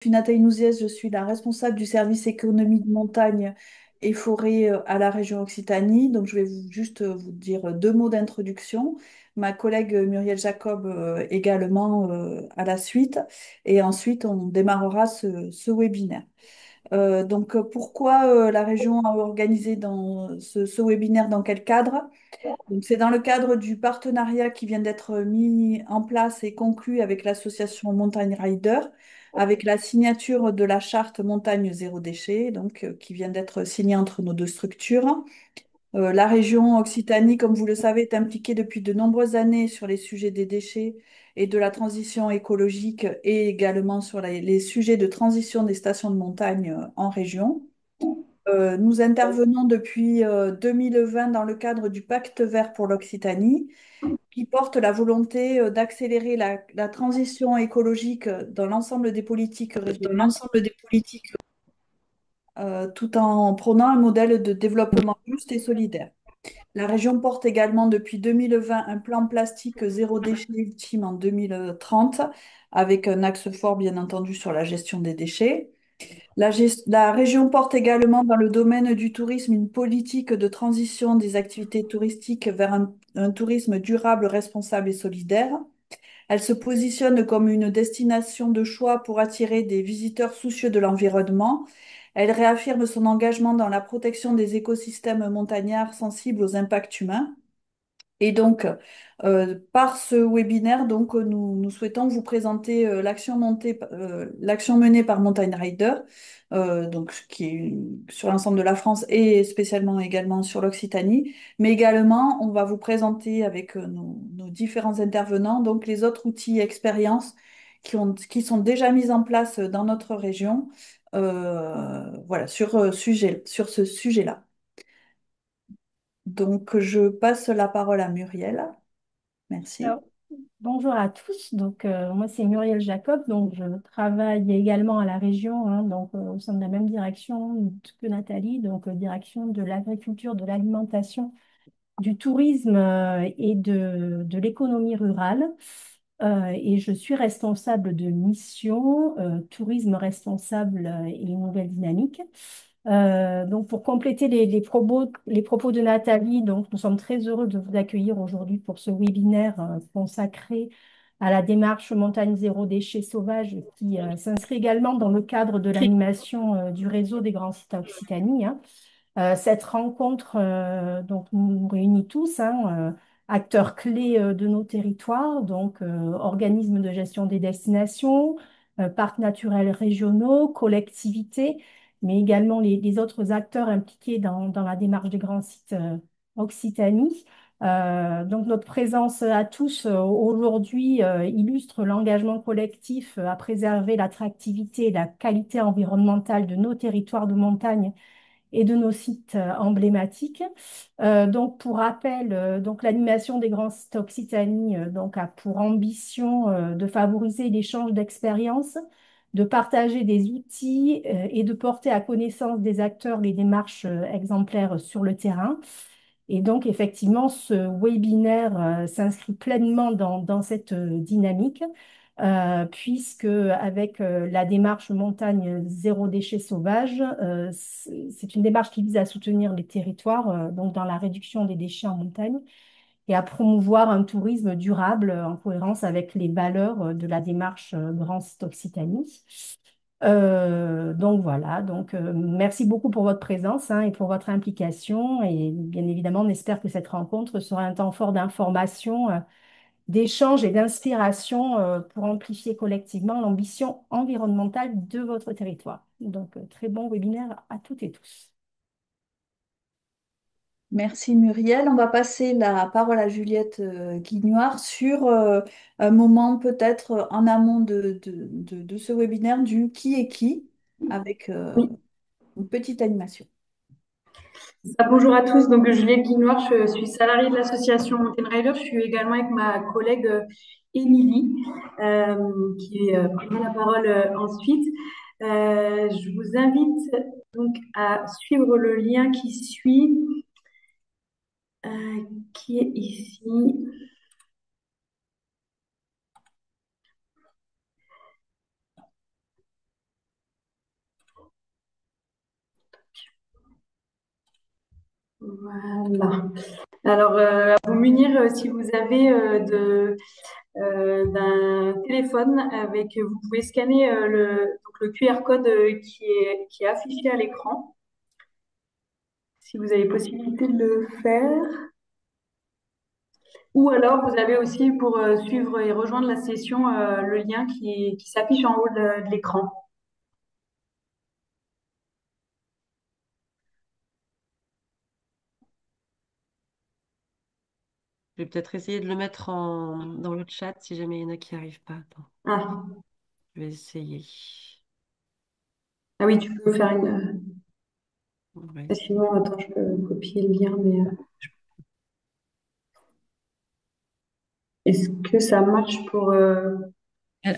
Je suis Nathalie Nouziès, je suis la responsable du service économie de montagne et forêt à la région Occitanie. Donc, je vais juste vous dire deux mots d'introduction. Ma collègue Muriel Jacob également à la suite. Et ensuite, on démarrera ce webinaire. Pourquoi la région a organisé ce webinaire, dans quel cadre? Donc, c'est dans le cadre du partenariat qui vient d'être mis en place et conclu avec l'association Montagne Rider, avec la signature de la charte Montagne zéro déchet, qui vient d'être signée entre nos deux structures. La région Occitanie, comme vous le savez, est impliquée depuis de nombreuses années sur les sujets des déchets et de la transition écologique et également sur les sujets de transition des stations de montagne en région. Nous intervenons depuis 2020 dans le cadre du Pacte vert pour l'Occitanie, qui porte la volonté d'accélérer la transition écologique dans l'ensemble des politiques Dans régionales, l'ensemble des politiques. tout en prônant un modèle de développement juste et solidaire. La région porte également depuis 2020 un plan plastique zéro déchet ultime en 2030, avec un axe fort, bien entendu, sur la gestion des déchets. La région porte également dans le domaine du tourisme une politique de transition des activités touristiques vers un tourisme durable, responsable et solidaire. Elle se positionne comme une destination de choix pour attirer des visiteurs soucieux de l'environnement. Elle réaffirme son engagement dans la protection des écosystèmes montagnards sensibles aux impacts humains. Et donc, par ce webinaire, nous souhaitons vous présenter l'action menée par Montagne Rider, qui est sur l'ensemble de la France et spécialement également sur l'Occitanie. Mais également, on va vous présenter avec nos différents intervenants les autres outils et expériences qui sont déjà mis en place dans notre région, voilà, sur ce sujet-là. Donc, je passe la parole à Muriel. Merci. Alors, bonjour à tous. Moi, c'est Muriel Jacob. Donc, je travaille également à la région, hein, au sein de la même direction que Nathalie, direction de l'agriculture, de l'alimentation, du tourisme et de l'économie rurale. Et je suis responsable de mission tourisme responsable et nouvelle dynamique. Pour compléter les propos de Nathalie, nous sommes très heureux de vous accueillir aujourd'hui pour ce webinaire consacré à la démarche Montagne Zéro Déchet Sauvage qui s'inscrit également dans le cadre de l'animation du réseau des grands sites Occitanie, hein. Cette rencontre nous réunit tous, hein, acteurs clés de nos territoires, organismes de gestion des destinations, parcs naturels régionaux, collectivités, mais également les autres acteurs impliqués dans la démarche des grands sites Occitanie. Notre présence à tous aujourd'hui illustre l'engagement collectif à préserver l'attractivité et la qualité environnementale de nos territoires de montagne et de nos sites emblématiques. Pour rappel, l'animation des grands sites Occitanie a pour ambition de favoriser l'échange d'expériences, de partager des outils et de porter à connaissance des acteurs les démarches exemplaires sur le terrain. Et donc, effectivement, ce webinaire s'inscrit pleinement dans cette dynamique, puisque avec la démarche Montagne zéro déchet sauvage, c'est une démarche qui vise à soutenir les territoires, dans la réduction des déchets en montagne et à promouvoir un tourisme durable en cohérence avec les valeurs de la démarche Grand Site Occitanie. Merci beaucoup pour votre présence, hein, et pour votre implication. Et bien évidemment, on espère que cette rencontre sera un temps fort d'information, d'échange et d'inspiration pour amplifier collectivement l'ambition environnementale de votre territoire. Très bon webinaire à toutes et tous. Merci Muriel. On va passer la parole à Juliette Guignoire sur un moment peut-être en amont de ce webinaire du qui est qui avec Oui. une petite animation. Bonjour à tous, donc Juliette Guinoir, je suis salariée de l'association Mountain Rider. Je suis également avec ma collègue Émilie, qui prendra la parole ensuite. Je vous invite donc à suivre le lien qui suit, qui est ici. Voilà. Alors, à vous munir, si vous avez d'un téléphone avec, vous pouvez scanner donc le QR code qui est affiché à l'écran. Si vous avez possibilité de le faire. Ou alors, vous avez aussi pour suivre et rejoindre la session le lien qui s'affiche en haut de l'écran. Je vais peut-être essayer de le mettre dans le chat si jamais il y en a qui n'y arrivent pas. Attends, Ah. je vais essayer. Ah oui, tu peux faire une. On va essayer. Sinon, attends, je peux copier le lien, mais est-ce que ça marche pour.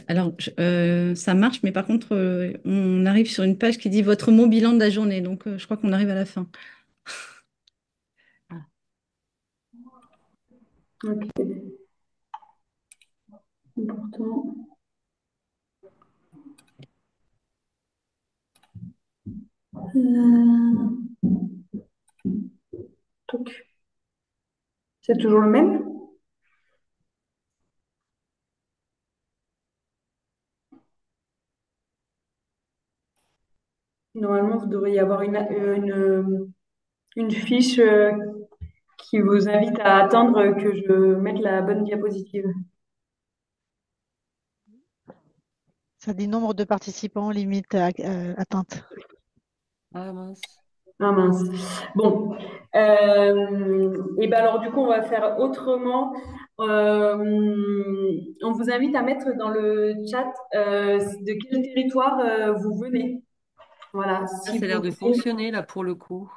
Alors, ça marche, mais par contre, on arrive sur une page qui dit votre mot bilan de la journée. Donc, je crois qu'on arrive à la fin. Ah, Ok, important. Euh, toc. C'est toujours le même? Normalement, vous devriez avoir une fiche qui vous invite à attendre que je mette la bonne diapositive. Ça dit nombre de participants, limite atteinte. ah, mince. Ah mince. Bon. Et ben alors, du coup, on va faire autrement. On vous invite à mettre dans le chat de quel territoire vous venez. Voilà, Ah, si ça a l'air vous de venez. fonctionner là pour le coup.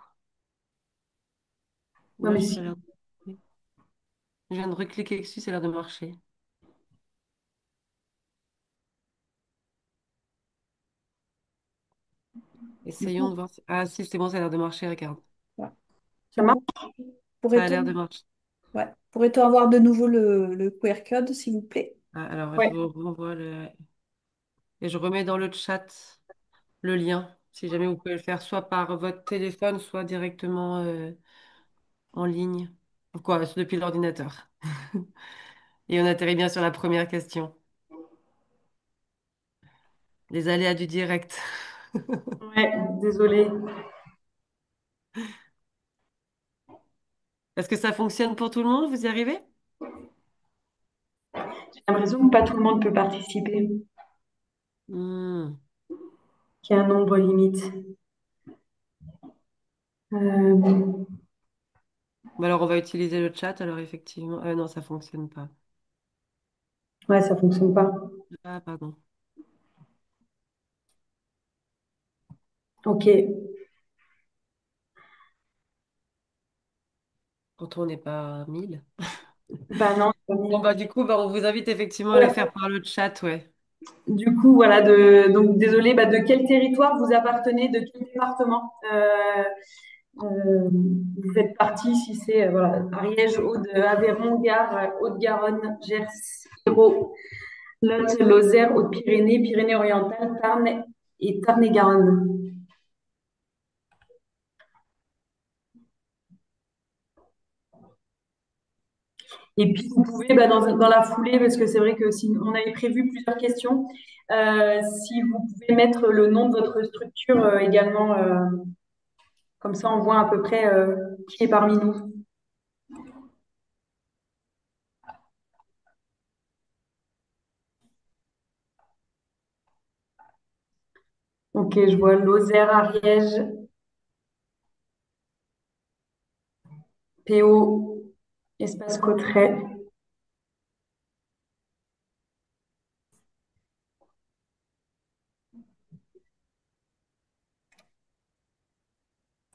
Non, Ouais, mais ça a si. l'air de... Je viens de recliquer dessus, ça a l'air de marcher. Du Essayons coup, de voir. Ah si, c'est bon, ça a l'air de marcher, regarde. Voilà. ça marche. Ça a Pourrait-on l'air de marcher. ouais. Pourrait-on avoir de nouveau le QR code, s'il vous plaît? Ah, alors, je Ouais. vous renvoie le... Et je remets dans le chat le lien, si jamais vous pouvez le faire soit par votre téléphone, soit directement en ligne. Quoi, depuis l'ordinateur. Et on atterrit bien sur la première question. Les aléas du direct. Ouais, désolée. Est-ce que ça fonctionne pour tout le monde? Vous y arrivez? J'ai l'impression que pas tout le monde peut participer, Hmm. qu'il y a un nombre limite. Euh, Bah alors, on va utiliser le chat, alors effectivement. Non, ça fonctionne pas. ouais, ça fonctionne pas. Ah, pardon. Ok. Quand on n'est pas 1000. Bah non, c'est pas Bon, mieux. bah, du coup, bah, on vous invite effectivement à le Ouais. faire par le chat, ouais. Du coup, voilà, donc désolé, bah, de quel territoire vous appartenez, de quel département vous faites partie, si c'est voilà, Ariège, Aude, Aveyron, Gard, Haute-Garonne, Gers, Hérault, Lot, Lozère, Haute-Pyrénées, Pyrénées-Orientales, Tarn et Tarn-et-Garonne. Et puis, vous pouvez, bah, dans la foulée, parce que c'est vrai que si on avait prévu plusieurs questions, si vous pouvez mettre le nom de votre structure également, comme ça on voit à peu près qui est parmi nous. Ok, je vois Lozère, Ariège, PO, Espace Cotterêts.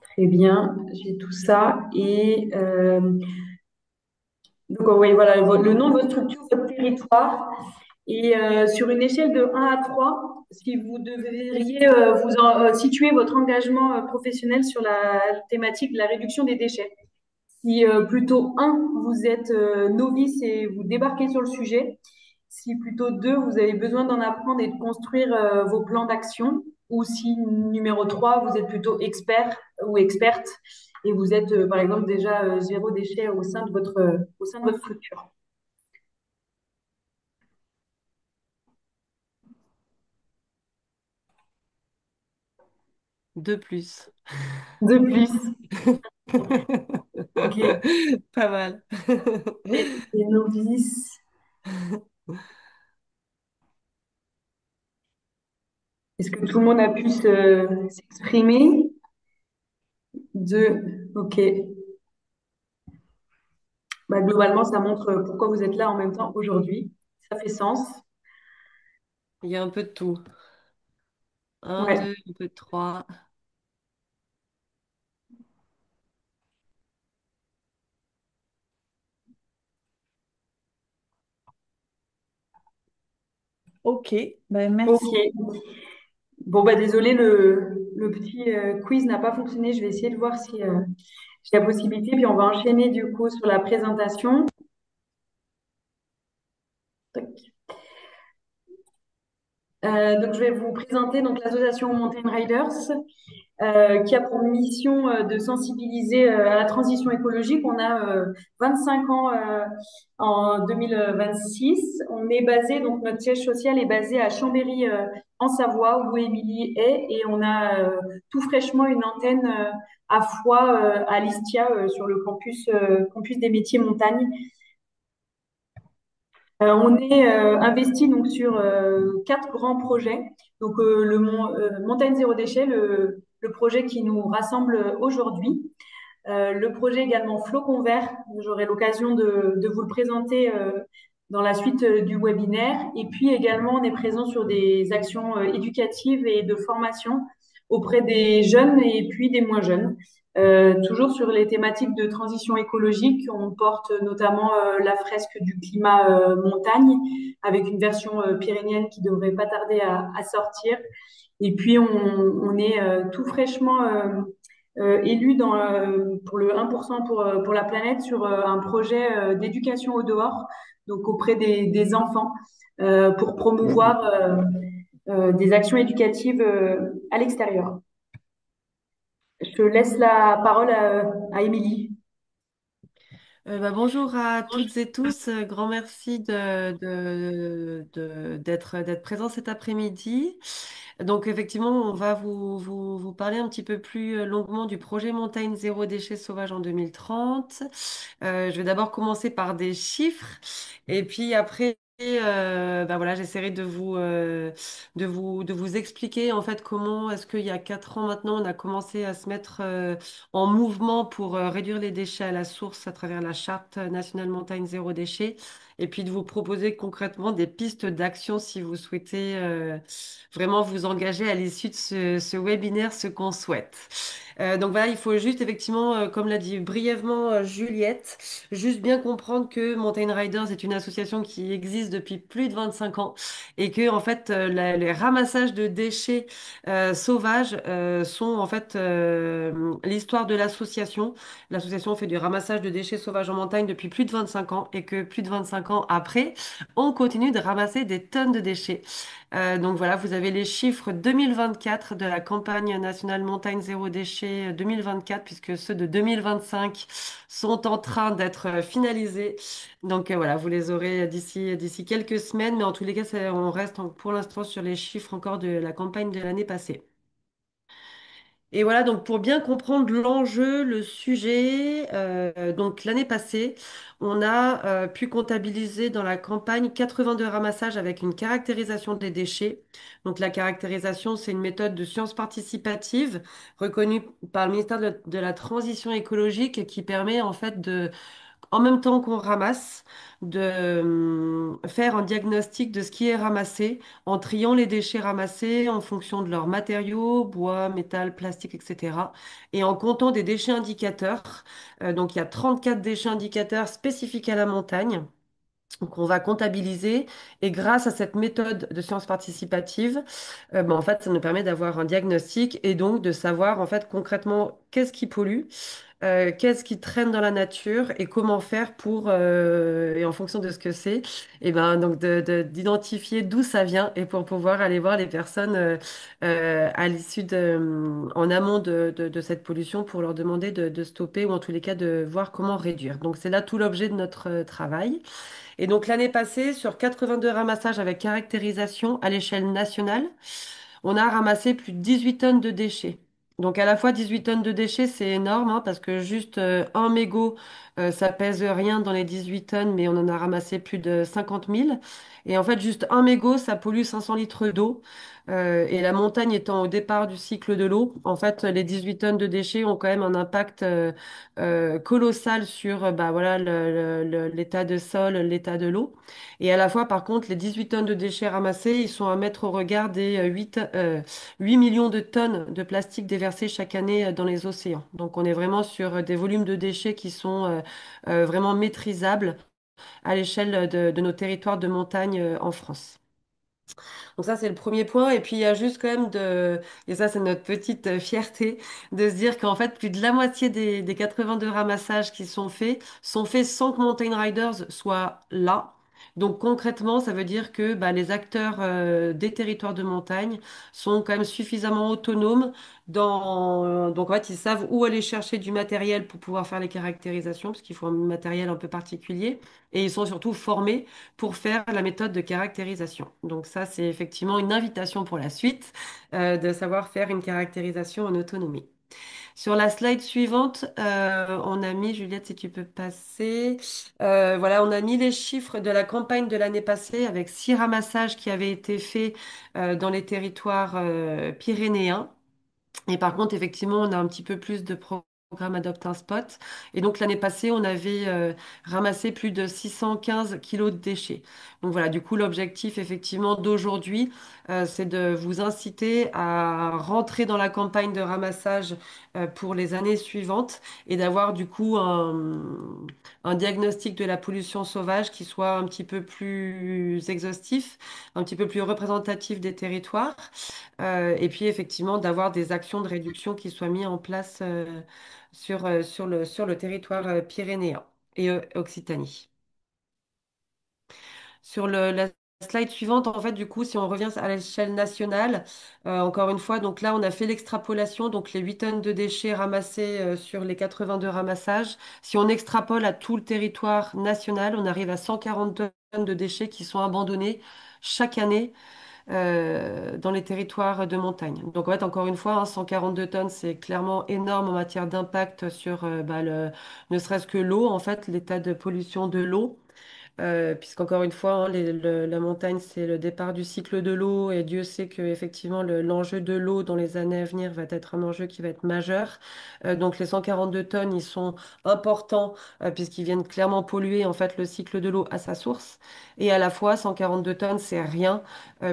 Très bien, j'ai tout ça. Et donc, oui, voilà, le nom de votre structure, votre territoire. Et sur une échelle de 1 à 3, si vous devriez situer votre engagement professionnel sur la thématique de la réduction des déchets. Si plutôt 1, vous êtes novice et vous débarquez sur le sujet. Si plutôt 2, vous avez besoin d'en apprendre et de construire vos plans d'action. Ou si numéro 3, vous êtes plutôt expert ou experte et vous êtes, par exemple, déjà zéro déchet au sein de votre structure. De plus. De plus, ok, Pas mal. les novices. Est-ce que tout le monde a pu s'exprimer? Ok. Bah, globalement, ça montre pourquoi vous êtes là en même temps aujourd'hui. Ça fait sens. Il y a un peu de tout. Un, Ouais. deux, un peu de trois. Ok, ben merci. Ok. Bon, bah, désolé, le petit quiz n'a pas fonctionné. Je vais essayer de voir si j'ai la possibilité. Puis on va enchaîner du coup sur la présentation. Tac. Donc, je vais vous présenter donc l'association Mountain Riders, qui a pour mission de sensibiliser à la transition écologique. On a 25 ans en 2026. On est basé, donc notre siège social est basé à Chambéry en Savoie, où Émilie est, et on a tout fraîchement une antenne à Foix, à l'Istia, sur le campus des métiers montagne. On est investi donc sur quatre grands projets. Donc Montagne Zéro Déchet, le projet qui nous rassemble aujourd'hui. Le projet également Flocon Vert, j'aurai l'occasion de vous le présenter dans la suite du webinaire. Et puis également, on est présent sur des actions éducatives et de formation auprès des jeunes et puis des moins jeunes. Toujours sur les thématiques de transition écologique, on porte notamment la fresque du climat montagne, avec une version pyrénéenne qui devrait pas tarder à sortir. Et puis on est tout fraîchement élu pour le 1% pour la planète sur un projet d'éducation au dehors, donc auprès des enfants, pour promouvoir des actions éducatives à l'extérieur. Je laisse la parole à Émilie. Bonjour à toutes et tous. Grand merci d'être présent cet après-midi. Donc effectivement, on va vous parler un petit peu plus longuement du projet Montagne Zéro Déchet Sauvage en 2030. Je vais d'abord commencer par des chiffres et puis après, voilà, j'essaierai de vous expliquer en fait comment est-ce qu'il y a 4 ans maintenant, on a commencé à se mettre en mouvement pour réduire les déchets à la source à travers la Charte nationale montagne zéro déchet et puis de vous proposer concrètement des pistes d'action si vous souhaitez vraiment vous engager à l'issue de ce webinaire, ce qu'on souhaite. Donc voilà, il faut juste effectivement, comme l'a dit brièvement Juliette, juste bien comprendre que Mountain Riders est une association qui existe depuis plus de 25 ans et que en fait les ramassages de déchets sauvages sont en fait l'histoire de l'association. L'association fait du ramassage de déchets sauvages en montagne depuis plus de 25 ans et que plus de 25 ans après, on continue de ramasser des tonnes de déchets. Donc voilà, vous avez les chiffres 2024 de la campagne nationale montagne zéro déchet 2024, puisque ceux de 2025 sont en train d'être finalisés. Donc voilà, vous les aurez d'ici quelques semaines, mais en tous les cas, on reste pour l'instant sur les chiffres encore de la campagne de l'année passée. Et voilà, donc pour bien comprendre l'enjeu, le sujet, donc l'année passée, on a pu comptabiliser dans la campagne 82 ramassages avec une caractérisation des déchets. Donc la caractérisation, c'est une méthode de science participative reconnue par le ministère de la Transition écologique qui permet en fait en même temps qu'on ramasse, de faire un diagnostic de ce qui est ramassé en triant les déchets ramassés en fonction de leurs matériaux, bois, métal, plastique, etc. Et en comptant des déchets indicateurs. Donc il y a 34 déchets indicateurs spécifiques à la montagne. Donc, on va comptabiliser et grâce à cette méthode de science participative, en fait, ça nous permet d'avoir un diagnostic et donc de savoir en fait concrètement qu'est-ce qui pollue, qu'est-ce qui traîne dans la nature et comment faire pour, et en fonction de ce que c'est, et ben, donc d'identifier d'où ça vient et pour pouvoir aller voir les personnes à l'issue en amont de cette pollution pour leur demander de stopper ou en tous les cas de voir comment réduire. Donc c'est là tout l'objet de notre travail. Et donc l'année passée, sur 82 ramassages avec caractérisation à l'échelle nationale, on a ramassé plus de 18 tonnes de déchets. Donc à la fois 18 tonnes de déchets, c'est énorme hein, parce que juste un mégot, ça pèse rien dans les 18 tonnes, mais on en a ramassé plus de 50 000. Et en fait, juste un mégot, ça pollue 500 litres d'eau. Et la montagne étant au départ du cycle de l'eau, en fait, les 18 tonnes de déchets ont quand même un impact colossal sur bah, voilà, l'état de sol, l'état de l'eau. Et à la fois, par contre, les 18 tonnes de déchets ramassés, ils sont à mettre au regard des 8 millions de tonnes de plastique déversés chaque année dans les océans. Donc on est vraiment sur des volumes de déchets qui sont vraiment maîtrisables à l'échelle de nos territoires de montagne en France. Donc ça, c'est le premier point. Et puis, il y a juste quand même et ça, c'est notre petite fierté, de se dire qu'en fait, plus de la moitié des 82 ramassages qui sont faits sans que Mountain Riders soit là. Donc concrètement, ça veut dire que bah, les acteurs des territoires de montagne sont quand même suffisamment autonomes donc en fait, ils savent où aller chercher du matériel pour pouvoir faire les caractérisations, parce qu'il faut un matériel un peu particulier. Et ils sont surtout formés pour faire la méthode de caractérisation. Donc ça, c'est effectivement une invitation pour la suite, de savoir faire une caractérisation en autonomie. Sur la slide suivante, on a mis, Juliette, si tu peux passer, voilà, on a mis les chiffres de la campagne de l'année passée avec 6 ramassages qui avaient été faits dans les territoires pyrénéens. Et par contre, effectivement, on a un petit peu plus de programmes Adopt un Spot. Et donc, l'année passée, on avait ramassé plus de 615 kilos de déchets. Donc voilà, du coup, l'objectif, effectivement, d'aujourd'hui, c'est de vous inciter à rentrer dans la campagne de ramassage pour les années suivantes et d'avoir, du coup, un diagnostic de la pollution sauvage qui soit un petit peu plus exhaustif, un petit peu plus représentatif des territoires. Et puis effectivement, d'avoir des actions de réduction qui soient mises en place sur le territoire pyrénéen et Occitanie. Sur la slide suivante, en fait, du coup, si on revient à l'échelle nationale, encore une fois, donc là, on a fait l'extrapolation, donc les 8 tonnes de déchets ramassés sur les 82 ramassages. Si on extrapole à tout le territoire national, on arrive à 140 tonnes de déchets qui sont abandonnés chaque année dans les territoires de montagne. Donc en fait, encore une fois, hein, 142 tonnes, c'est clairement énorme en matière d'impact sur bah, ne serait-ce que l'eau, en fait, l'état de pollution de l'eau. Puisqu'encore une fois, hein, la montagne, c'est le départ du cycle de l'eau et Dieu sait que effectivement l'enjeu de l'eau dans les années à venir va être un enjeu qui va être majeur. Donc les 142 tonnes, ils sont importants puisqu'ils viennent clairement polluer en fait le cycle de l'eau à sa source. Et à la fois, 142 tonnes, c'est rien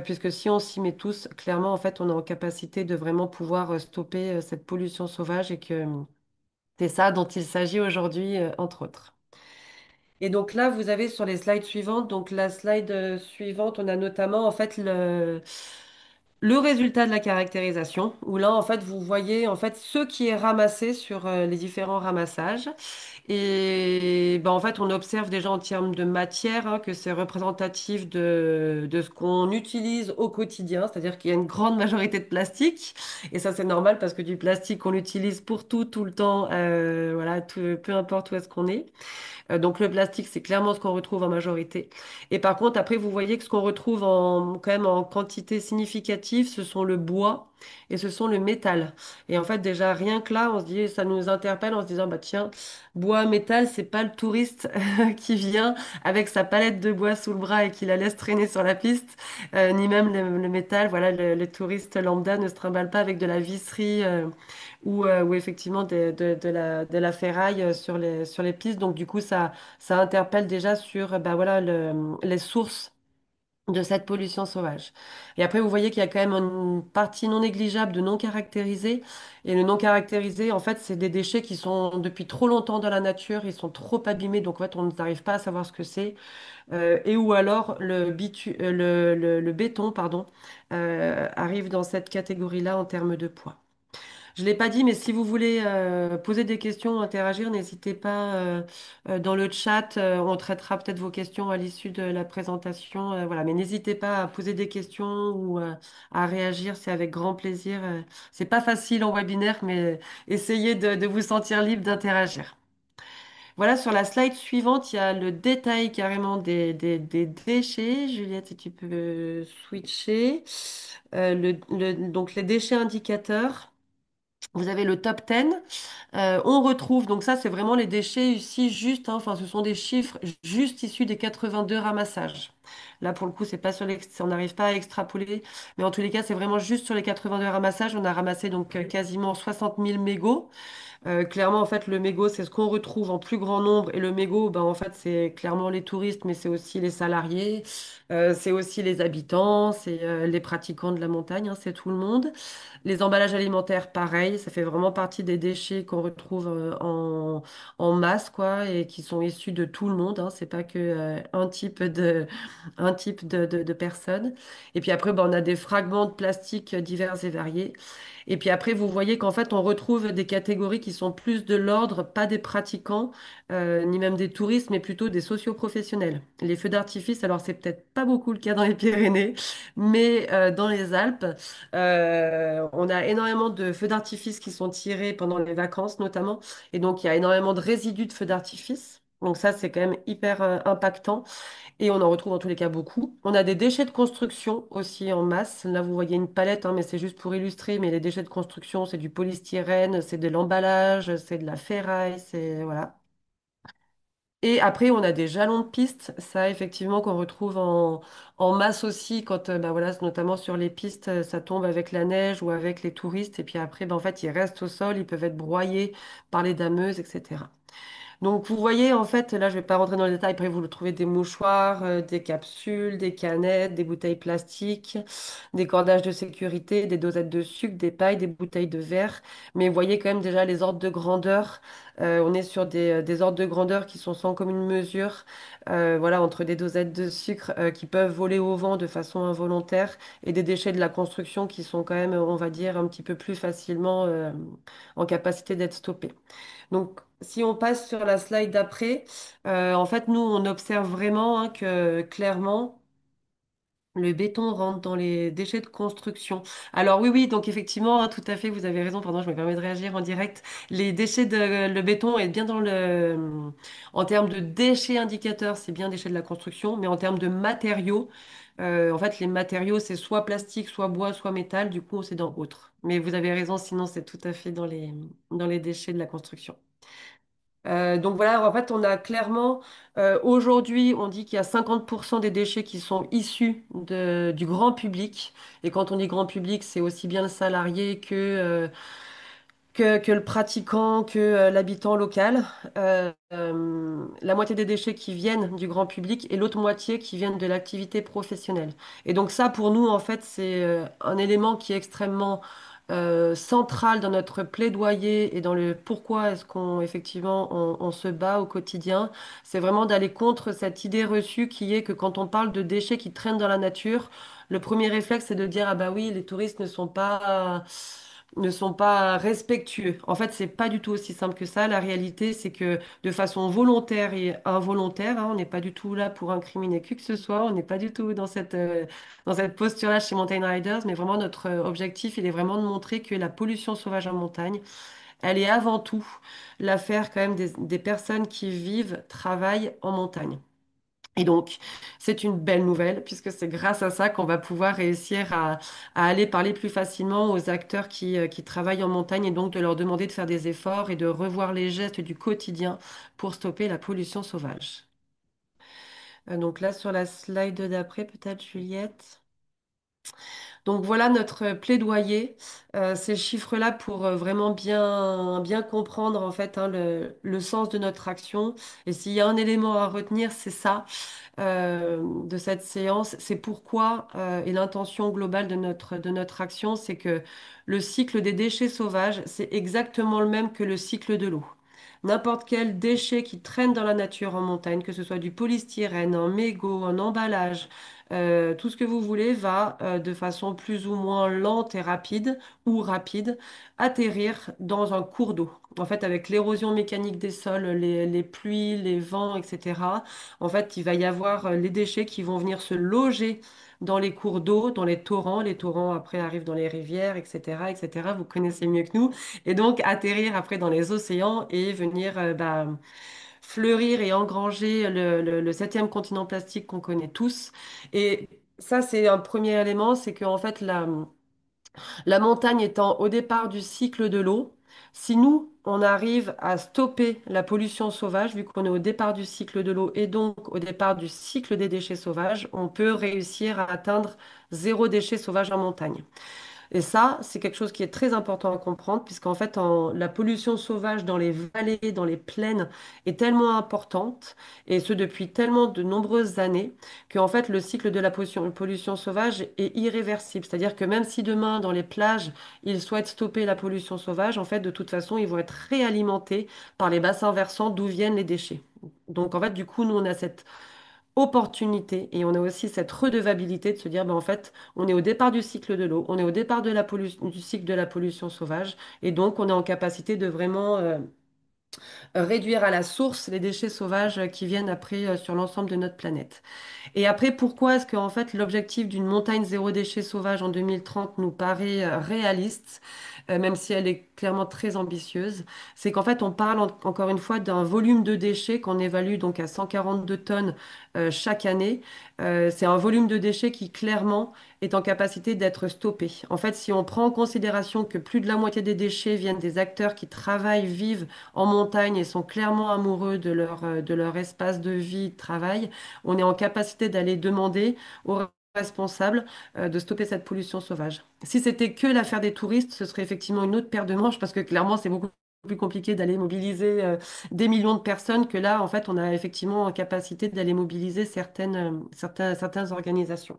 puisque si on s'y met tous, clairement en fait, on est en capacité de vraiment pouvoir stopper cette pollution sauvage et que c'est ça dont il s'agit aujourd'hui, entre autres. Et donc là, vous avez sur les slides suivantes, donc la slide suivante, on a notamment en fait le résultat de la caractérisation, où là, en fait, vous voyez en fait ce qui est ramassé sur les différents ramassages. Et ben, en fait, on observe déjà en termes de matière hein, que c'est représentatif de ce qu'on utilise au quotidien, c'est-à-dire qu'il y a une grande majorité de plastique. Et ça, c'est normal parce que du plastique, on l'utilise pour tout, tout le temps, voilà, peu importe où est-ce qu'on est. Donc le plastique, c'est clairement ce qu'on retrouve en majorité. Et par contre, après, vous voyez que ce qu'on retrouve quand même en quantité significative, ce sont le bois et ce sont le métal. Et en fait, déjà, rien que là, on se dit, ça nous interpelle en se disant, bah tiens, bois, métal, c'est pas le touriste qui vient avec sa palette de bois sous le bras et qui la laisse traîner sur la piste, ni même le métal. Voilà, le touriste lambda ne se trimballe pas avec de la visserie. Ou effectivement de la ferraille sur les pistes. Donc du coup, ça interpelle déjà sur bah, voilà, les sources de cette pollution sauvage. Et après, vous voyez qu'il y a quand même une partie non négligeable de non caractérisés. Et le non caractérisé, en fait, c'est des déchets qui sont depuis trop longtemps dans la nature, ils sont trop abîmés, donc en fait, on n'arrive pas à savoir ce que c'est. Et ou alors le béton, pardon, arrive dans cette catégorie-là en termes de poids. Je ne l'ai pas dit, mais si vous voulez poser des questions, interagir, n'hésitez pas dans le chat. On traitera peut-être vos questions à l'issue de la présentation. Voilà, mais n'hésitez pas à poser des questions ou à réagir, c'est avec grand plaisir. C'est pas facile en webinaire, mais essayez de vous sentir libre d'interagir. Voilà, sur la slide suivante, il y a le détail carrément des déchets. Juliette, si tu peux switcher. Donc les déchets indicateurs. Vous avez le top 10. On retrouve, donc ça c'est vraiment les déchets ici juste, hein, enfin ce sont des chiffres juste issus des 82 ramassages. Là pour le coup, c'est pas sur on n'arrive pas à extrapoler, mais en tous les cas c'est vraiment juste sur les 82 ramassages. On a ramassé donc quasiment 60 000 mégots. Clairement, en fait, le mégot, c'est ce qu'on retrouve en plus grand nombre. Et le mégot, ben, en fait, c'est clairement les touristes, mais c'est aussi les salariés, c'est aussi les habitants, c'est les pratiquants de la montagne, hein, c'est tout le monde. Les emballages alimentaires, pareil, ça fait vraiment partie des déchets qu'on retrouve en masse, quoi, et qui sont issus de tout le monde, hein. C'est pas que un type de personnes. Et puis après, ben, on a des fragments de plastique divers et variés. Et puis après, vous voyez qu'en fait, on retrouve des catégories qui sont plus de l'ordre, pas des pratiquants, ni même des touristes, mais plutôt des socioprofessionnels. Les feux d'artifice, alors c'est peut-être pas beaucoup le cas dans les Pyrénées, mais dans les Alpes, on a énormément de feux d'artifice qui sont tirés pendant les vacances notamment. Et donc, il y a énormément de résidus de feux d'artifice. Donc ça, c'est quand même hyper impactant. Et on en retrouve en tous les cas beaucoup. On a des déchets de construction aussi en masse. Là, vous voyez une palette, hein, mais c'est juste pour illustrer. Mais les déchets de construction, c'est du polystyrène, c'est de l'emballage, c'est de la ferraille, c'est voilà. Et après, on a des jalons de piste, ça effectivement qu'on retrouve en masse aussi quand, bah voilà, notamment sur les pistes, ça tombe avec la neige ou avec les touristes. Et puis après, bah, en fait, ils restent au sol, ils peuvent être broyés par les dameuses, etc. Donc, vous voyez, en fait, là, je vais pas rentrer dans les détails. Après, vous le trouvez des mouchoirs, des capsules, des canettes, des bouteilles plastiques, des cordages de sécurité, des dosettes de sucre, des pailles, des bouteilles de verre. Mais vous voyez quand même déjà les ordres de grandeur. On est sur des ordres de grandeur qui sont sans commune mesure. Voilà, entre des dosettes de sucre qui peuvent voler au vent de façon involontaire et des déchets de la construction qui sont quand même, on va dire, un petit peu plus facilement en capacité d'être stoppés. Donc, si on passe sur la slide d'après, en fait, nous, on observe vraiment hein, que clairement, le béton rentre dans les déchets de construction. Alors oui, oui, donc effectivement, hein, tout à fait, vous avez raison, pardon, je me permets de réagir en direct. Les déchets le béton est bien dans en termes de déchets indicateurs, c'est bien déchets de la construction, mais en termes de matériaux, en fait, les matériaux, c'est soit plastique, soit bois, soit métal, du coup, c'est dans autre. Mais vous avez raison, sinon, c'est tout à fait dans les déchets de la construction. Donc voilà, en fait, on a clairement, aujourd'hui, on dit qu'il y a 50% des déchets qui sont issus du grand public. Et quand on dit grand public, c'est aussi bien le salarié que le pratiquant, que l'habitant local. La moitié des déchets qui viennent du grand public et l'autre moitié qui viennent de l'activité professionnelle. Et donc ça, pour nous, en fait, c'est un élément qui est extrêmement central dans notre plaidoyer et dans le pourquoi est-ce qu'on, effectivement, on se bat au quotidien. C'est vraiment d'aller contre cette idée reçue qui est que quand on parle de déchets qui traînent dans la nature, le premier réflexe, c'est de dire, ah bah oui, les touristes ne sont pas respectueux. En fait, c'est pas du tout aussi simple que ça. La réalité, c'est que de façon volontaire et involontaire, hein, on n'est pas du tout là pour incriminer qui que ce soit. On n'est pas du tout dans cette posture-là chez Mountain Riders, mais vraiment notre objectif, il est vraiment de montrer que la pollution sauvage en montagne, elle est avant tout l'affaire quand même des personnes qui vivent, travaillent en montagne. Et donc, c'est une belle nouvelle puisque c'est grâce à ça qu'on va pouvoir réussir à aller parler plus facilement aux acteurs qui travaillent en montagne et donc de leur demander de faire des efforts et de revoir les gestes du quotidien pour stopper la pollution sauvage. Donc là, sur la slide d'après, peut-être Juliette. Donc voilà notre plaidoyer, ces chiffres-là pour vraiment bien comprendre en fait hein, le sens de notre action. Et s'il y a un élément à retenir, c'est ça de cette séance, c'est pourquoi et l'intention globale de notre action, c'est que le cycle des déchets sauvages, c'est exactement le même que le cycle de l'eau. n'importe quel déchet qui traîne dans la nature en montagne, que ce soit du polystyrène, un mégot, un emballage, tout ce que vous voulez va de façon plus ou moins lente et rapide ou rapide atterrir dans un cours d'eau. En fait, avec l'érosion mécanique des sols, les pluies, les vents, etc., en fait, il va y avoir les déchets qui vont venir se loger dans les cours d'eau, dans les torrents. Les torrents, après, arrivent dans les rivières, etc., etc. Vous connaissez mieux que nous. Et donc, atterrir après dans les océans et venir fleurir et engranger le septième continent plastique qu'on connaît tous. Et ça, c'est un premier élément, c'est qu'en fait, la montagne étant au départ du cycle de l'eau, si nous, on arrive à stopper la pollution sauvage, vu qu'on est au départ du cycle de l'eau et donc au départ du cycle des déchets sauvages, on peut réussir à atteindre zéro déchet sauvage en montagne. Et ça, c'est quelque chose qui est très important à comprendre, puisqu'en fait, la pollution sauvage dans les vallées, dans les plaines, est tellement importante, et ce depuis tellement de nombreuses années, qu'en fait, le cycle de la pollution sauvage est irréversible. C'est-à-dire que même si demain, dans les plages, ils souhaitent stopper la pollution sauvage, en fait, de toute façon, ils vont être réalimentés par les bassins versants d'où viennent les déchets. Donc, en fait, du coup, nous, on a cette opportunité et on a aussi cette redevabilité de se dire, ben, en fait, on est au départ du cycle de l'eau, on est au départ de du cycle de la pollution sauvage et donc on est en capacité de vraiment réduire à la source les déchets sauvages qui viennent après sur l'ensemble de notre planète. Et après, pourquoi est-ce qu'en fait l'objectif d'une montagne zéro déchet sauvage en 2030 nous paraît réaliste, même si elle est clairement très ambitieuse? C'est qu'en fait on parle encore une fois d'un volume de déchets qu'on évalue donc à 142 tonnes chaque année. C'est un volume de déchets qui clairement est en capacité d'être stoppé. En fait, si on prend en considération que plus de la moitié des déchets viennent des acteurs qui travaillent, vivent en montagne et sont clairement amoureux de leur espace de vie, de travail, on est en capacité d'aller demander aux responsables de stopper cette pollution sauvage. Si c'était que l'affaire des touristes, ce serait effectivement une autre paire de manches parce que clairement, c'est beaucoup plus compliqué d'aller mobiliser des millions de personnes que là, en fait, on a effectivement en capacité d'aller mobiliser certaines organisations.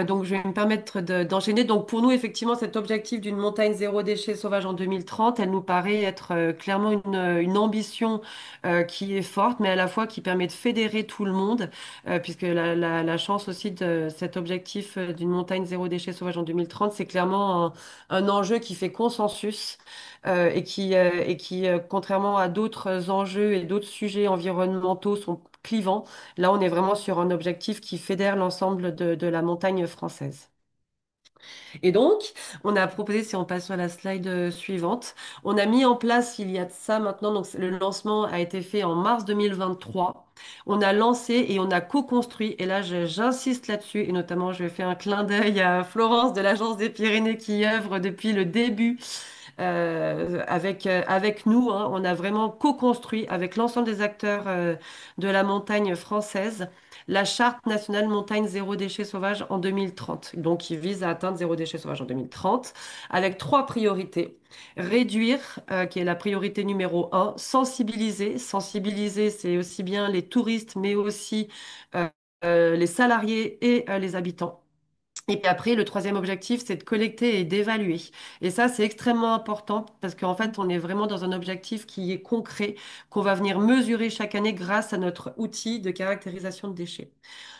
Donc, je vais me permettre d'enchaîner. Donc, pour nous, effectivement, cet objectif d'une montagne zéro déchet sauvage en 2030, elle nous paraît être clairement une ambition qui est forte, mais à la fois qui permet de fédérer tout le monde, puisque la chance aussi de cet objectif d'une montagne zéro déchet sauvage en 2030, c'est clairement un enjeu qui fait consensus et qui, contrairement à d'autres enjeux et d'autres sujets environnementaux, sont clivants. Là, on est vraiment sur un objectif qui fédère l'ensemble de la montagne française. Et donc, on a proposé, si on passe sur la slide suivante, on a mis en place, il y a de ça maintenant, donc le lancement a été fait en mars 2023. On a lancé et on a co-construit, et là j'insiste là-dessus, et notamment je fais un clin d'œil à Florence de l'Agence des Pyrénées qui œuvre depuis le début avec nous, hein. On a vraiment co-construit avec l'ensemble des acteurs de la montagne française la charte nationale montagne zéro déchet sauvage en 2030. Donc, qui vise à atteindre zéro déchet sauvage en 2030 avec trois priorités. Réduire, qui est la priorité numéro un, sensibiliser. Sensibiliser, c'est aussi bien les touristes, mais aussi les salariés et les habitants. Et puis après, le troisième objectif, c'est de collecter et d'évaluer. Et ça, c'est extrêmement important parce qu'en fait, on est vraiment dans un objectif qui est concret, qu'on va venir mesurer chaque année grâce à notre outil de caractérisation de déchets.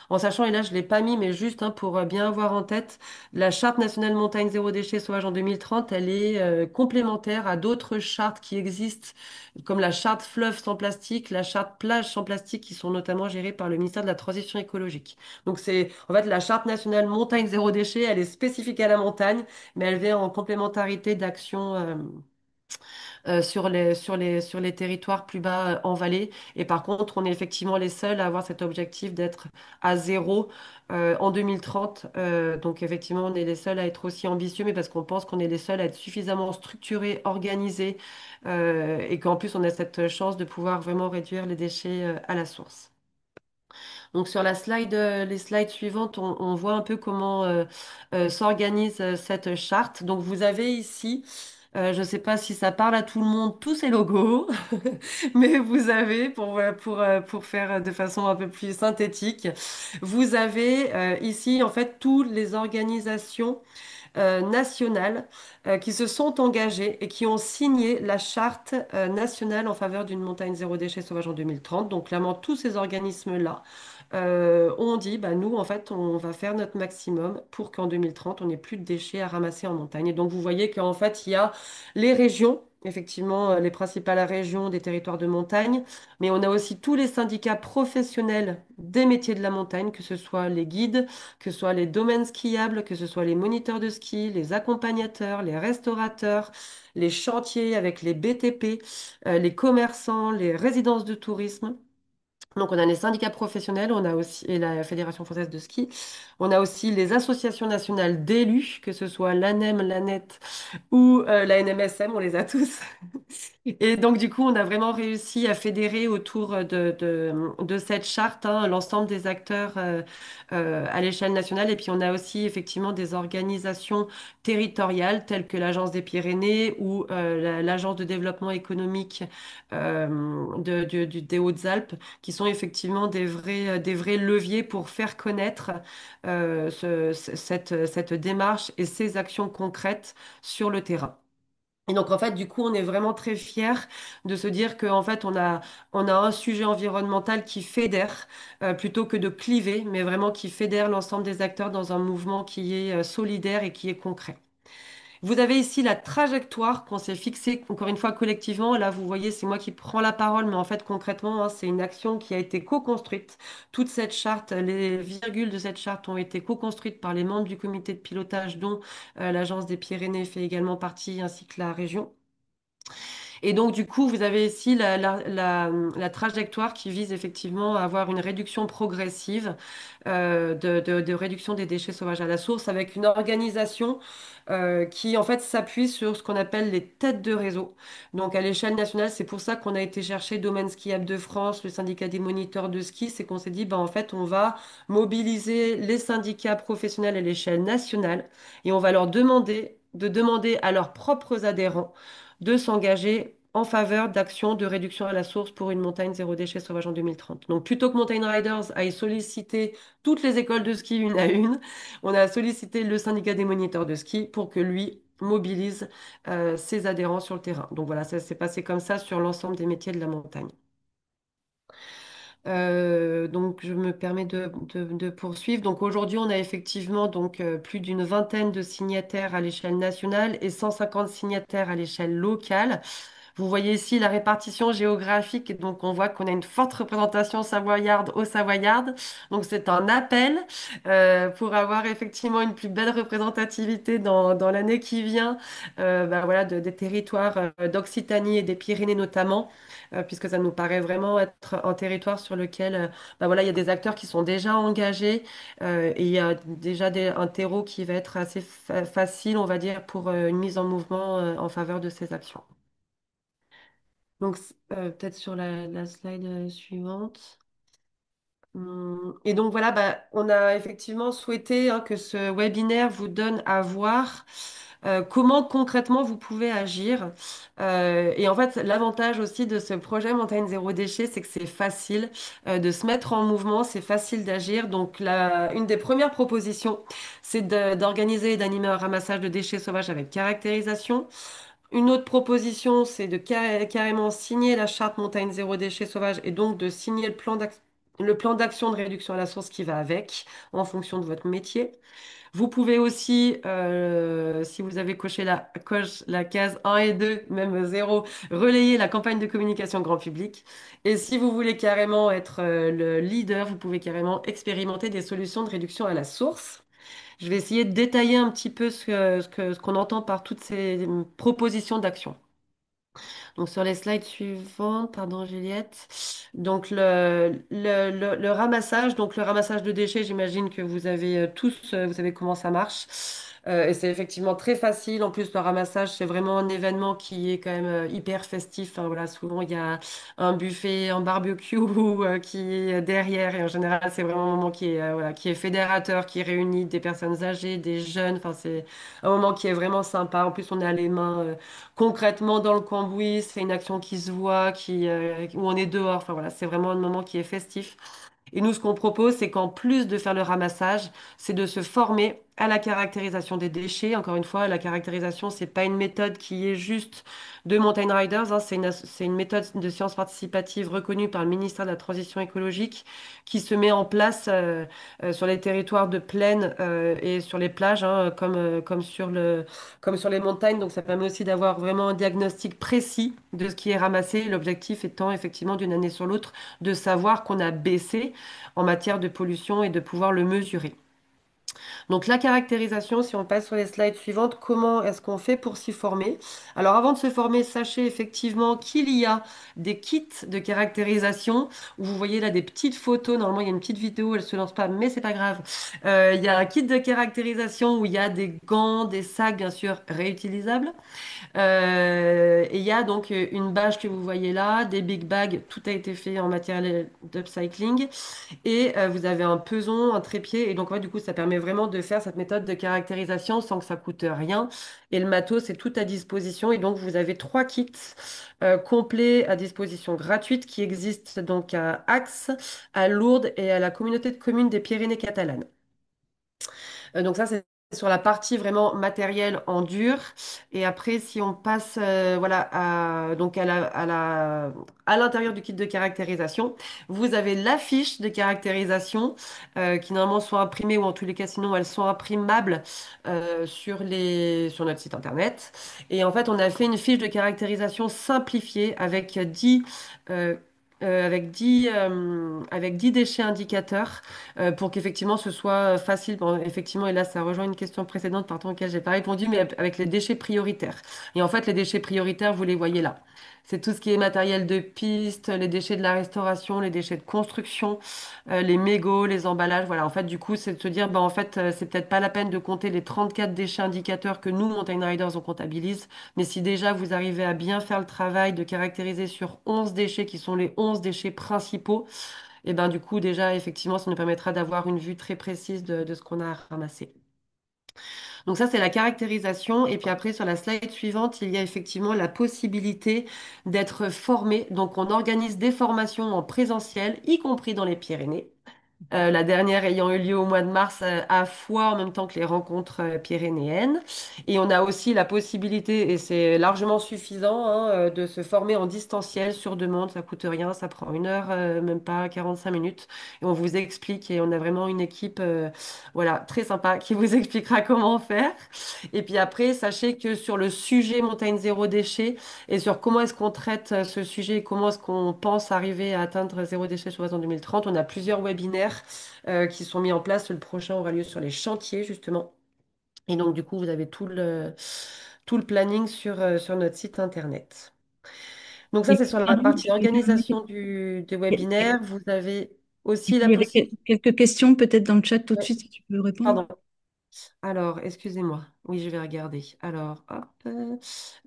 En sachant, et là je ne l'ai pas mis, mais juste pour bien avoir en tête, la charte nationale montagne zéro déchet sauvage en 2030, elle est complémentaire à d'autres chartes qui existent, comme la charte fleuve sans plastique, la charte plage sans plastique, qui sont notamment gérées par le ministère de la Transition écologique. Donc c'est en fait la charte nationale montagne zéro déchet, elle est spécifique à la montagne, mais elle vient en complémentarité d'actions sur les territoires plus bas en vallée. Et par contre, on est effectivement les seuls à avoir cet objectif d'être à zéro en 2030. Donc effectivement, on est les seuls à être aussi ambitieux, mais parce qu'on pense qu'on est les seuls à être suffisamment structurés, organisés, et qu'en plus, on a cette chance de pouvoir vraiment réduire les déchets à la source. Donc sur les slides suivantes, on voit un peu comment s'organise cette charte. Donc vous avez ici, je ne sais pas si ça parle à tout le monde, tous ces logos, mais vous avez, pour faire de façon un peu plus synthétique, vous avez ici en fait toutes les organisations nationales qui se sont engagées et qui ont signé la charte nationale en faveur d'une montagne zéro déchet sauvage en 2030. Donc clairement, tous ces organismes-là ont dit, bah, nous, en fait, on va faire notre maximum pour qu'en 2030, on n'ait plus de déchets à ramasser en montagne. Et donc, vous voyez qu'en fait, il y a les régions, effectivement, les principales régions des territoires de montagne, mais on a aussi tous les syndicats professionnels des métiers de la montagne, que ce soit les guides, que ce soit les domaines skiables, que ce soit les moniteurs de ski, les accompagnateurs, les restaurateurs, les chantiers avec les BTP, les commerçants, les résidences de tourisme. Donc, on a les syndicats professionnels, on a aussi et la Fédération française de ski. On a aussi les associations nationales d'élus, que ce soit l'ANEM, l'ANET ou la NMSM, on les a tous. Et donc, du coup, on a vraiment réussi à fédérer autour de cette charte hein, l'ensemble des acteurs à l'échelle nationale. Et puis, on a aussi effectivement des organisations territoriales telles que l'Agence des Pyrénées ou l'Agence de développement économique des Hautes-Alpes, qui sont effectivement des vrais leviers pour faire connaître cette démarche et ces actions concrètes sur le terrain. Et donc, en fait, du coup, on est vraiment très fiers de se dire qu'en fait, on a un sujet environnemental qui fédère, plutôt que de cliver, mais vraiment qui fédère l'ensemble des acteurs dans un mouvement qui est solidaire et qui est concret. Vous avez ici la trajectoire qu'on s'est fixée, encore une fois, collectivement. Là, vous voyez, c'est moi qui prends la parole, mais en fait, concrètement, hein, c'est une action qui a été co-construite. Toute cette charte, les virgules de cette charte ont été co-construites par les membres du comité de pilotage, dont l'Agence des Pyrénées fait également partie, ainsi que la région. Et donc, du coup, vous avez ici la trajectoire qui vise effectivement à avoir une réduction progressive de réduction des déchets sauvages à la source avec une organisation qui, en fait, s'appuie sur ce qu'on appelle les têtes de réseau. Donc, à l'échelle nationale, c'est pour ça qu'on a été chercher Domaine Skiable de France, le syndicat des moniteurs de ski, c'est qu'on s'est dit, ben, en fait, on va mobiliser les syndicats professionnels à l'échelle nationale et on va leur demander de demander à leurs propres adhérents de s'engager en faveur d'actions de réduction à la source pour une montagne zéro déchet sauvage en 2030. Donc, plutôt que Mountain Riders aille solliciter toutes les écoles de ski une à une, on a sollicité le syndicat des moniteurs de ski pour que lui mobilise ses adhérents sur le terrain. Donc voilà, ça s'est passé comme ça sur l'ensemble des métiers de la montagne. Donc je me permets de poursuivre. Donc aujourd'hui, on a effectivement donc plus d'une vingtaine de signataires à l'échelle nationale et 150 signataires à l'échelle locale. Vous voyez ici la répartition géographique, donc on voit qu'on a une forte représentation savoyarde au Savoyarde. Donc c'est un appel pour avoir effectivement une plus belle représentativité dans l'année qui vient, bah voilà, des territoires d'Occitanie et des Pyrénées notamment, puisque ça nous paraît vraiment être un territoire sur lequel bah voilà, il y a des acteurs qui sont déjà engagés et il y a déjà un terreau qui va être assez facile, on va dire, pour une mise en mouvement en faveur de ces actions. Donc, peut-être sur la slide suivante. Et donc voilà, bah, on a effectivement souhaité hein, que ce webinaire vous donne à voir comment concrètement vous pouvez agir. Et en fait, l'avantage aussi de ce projet Montagne Zéro Déchet, c'est que c'est facile de se mettre en mouvement, c'est facile d'agir. Donc, une des premières propositions, c'est d'organiser et d'animer un ramassage de déchets sauvages avec caractérisation. Une autre proposition, c'est de carrément signer la charte montagne zéro déchet sauvage et donc de signer le plan d'action de réduction à la source qui va avec, en fonction de votre métier. Vous pouvez aussi, si vous avez coché la case 1 et 2, même 0, relayer la campagne de communication grand public. Et si vous voulez carrément être le leader, vous pouvez carrément expérimenter des solutions de réduction à la source. Je vais essayer de détailler un petit peu ce qu'on entend par toutes ces propositions d'action. Donc sur les slides suivantes, pardon Juliette. Donc le ramassage, donc le ramassage de déchets, j'imagine que vous avez tous, vous savez comment ça marche. Et c'est effectivement très facile. En plus, le ramassage, c'est vraiment un événement qui est quand même hyper festif. Enfin, voilà, souvent, il y a un buffet, un barbecue qui est derrière. Et en général, c'est vraiment un moment voilà, qui est fédérateur, qui réunit des personnes âgées, des jeunes. Enfin, c'est un moment qui est vraiment sympa. En plus, on a les mains concrètement dans le cambouis. C'est une action qui se voit, où on est dehors. Enfin, voilà, c'est vraiment un moment qui est festif. Et nous, ce qu'on propose, c'est qu'en plus de faire le ramassage, c'est de se former à la caractérisation des déchets. Encore une fois, la caractérisation, c'est pas une méthode qui est juste de Mountain Riders, hein, c'est une méthode de science participative reconnue par le ministère de la Transition écologique qui se met en place sur les territoires de plaine et sur les plages, hein, comme sur les montagnes. Donc ça permet aussi d'avoir vraiment un diagnostic précis de ce qui est ramassé. L'objectif étant effectivement d'une année sur l'autre de savoir qu'on a baissé en matière de pollution et de pouvoir le mesurer. Donc la caractérisation, si on passe sur les slides suivantes, comment est-ce qu'on fait pour s'y former? Alors avant de se former, sachez effectivement qu'il y a des kits de caractérisation où vous voyez là des petites photos. Normalement, il y a une petite vidéo, elle se lance pas, mais c'est pas grave. Il y a un kit de caractérisation où il y a des gants, des sacs bien sûr réutilisables. Et il y a donc une bâche que vous voyez là, des big bags, tout a été fait en matériel d'upcycling. Et vous avez un peson, un trépied. Et donc, ouais, du coup, ça permet vraiment de faire cette méthode de caractérisation sans que ça coûte rien. Et le matos, c'est tout à disposition. Et donc, vous avez 3 kits complets à disposition gratuite qui existent donc à Axe, à Lourdes et à la communauté de communes des Pyrénées catalanes. Donc ça, c'est sur la partie vraiment matérielle en dur. Et après, si on passe voilà, donc à l'intérieur du kit de caractérisation, vous avez la fiche de caractérisation qui normalement sont imprimées ou en tous les cas, sinon elles sont imprimables sur notre site internet. Et en fait, on a fait une fiche de caractérisation simplifiée euh, avec 10 déchets indicateurs pour qu'effectivement ce soit facile. Bon, effectivement, et là, ça rejoint une question précédente, pardon, auquel j'ai pas répondu, mais avec les déchets prioritaires. Et en fait, les déchets prioritaires, vous les voyez là. C'est tout ce qui est matériel de piste, les déchets de la restauration, les déchets de construction, les mégots, les emballages. Voilà, en fait, du coup, c'est de se dire, bah, en fait, c'est peut-être pas la peine de compter les 34 déchets indicateurs que nous, Mountain Riders, on comptabilise. Mais si déjà vous arrivez à bien faire le travail de caractériser sur 11 déchets qui sont les 11 déchets principaux, et ben du coup, déjà, effectivement, ça nous permettra d'avoir une vue très précise de ce qu'on a ramassé. Donc ça, c'est la caractérisation. Et puis après, sur la slide suivante, il y a effectivement la possibilité d'être formé. Donc on organise des formations en présentiel, y compris dans les Pyrénées. La dernière ayant eu lieu au mois de mars à Foix en même temps que les rencontres pyrénéennes. Et on a aussi la possibilité, et c'est largement suffisant, hein, de se former en distanciel sur demande. Ça coûte rien, ça prend 1 heure, même pas 45 minutes. Et on vous explique et on a vraiment une équipe voilà, très sympa qui vous expliquera comment faire. Et puis après, sachez que sur le sujet montagne zéro déchet et sur comment est-ce qu'on traite ce sujet et comment est-ce qu'on pense arriver à atteindre zéro déchet sur Horizon 2030, on a plusieurs webinaires qui sont mis en place. Le prochain aura lieu sur les chantiers, justement. Et donc, du coup, vous avez tout le planning sur notre site internet. Donc, ça, Et c'est sur puis, la pardon, partie organisation des webinaires. Vous avez et aussi puis, la il y avait possibilité. quelques questions peut-être dans le chat tout de suite, si tu peux répondre. Pardon. Alors, excusez-moi. Oui, je vais regarder. Alors, hop.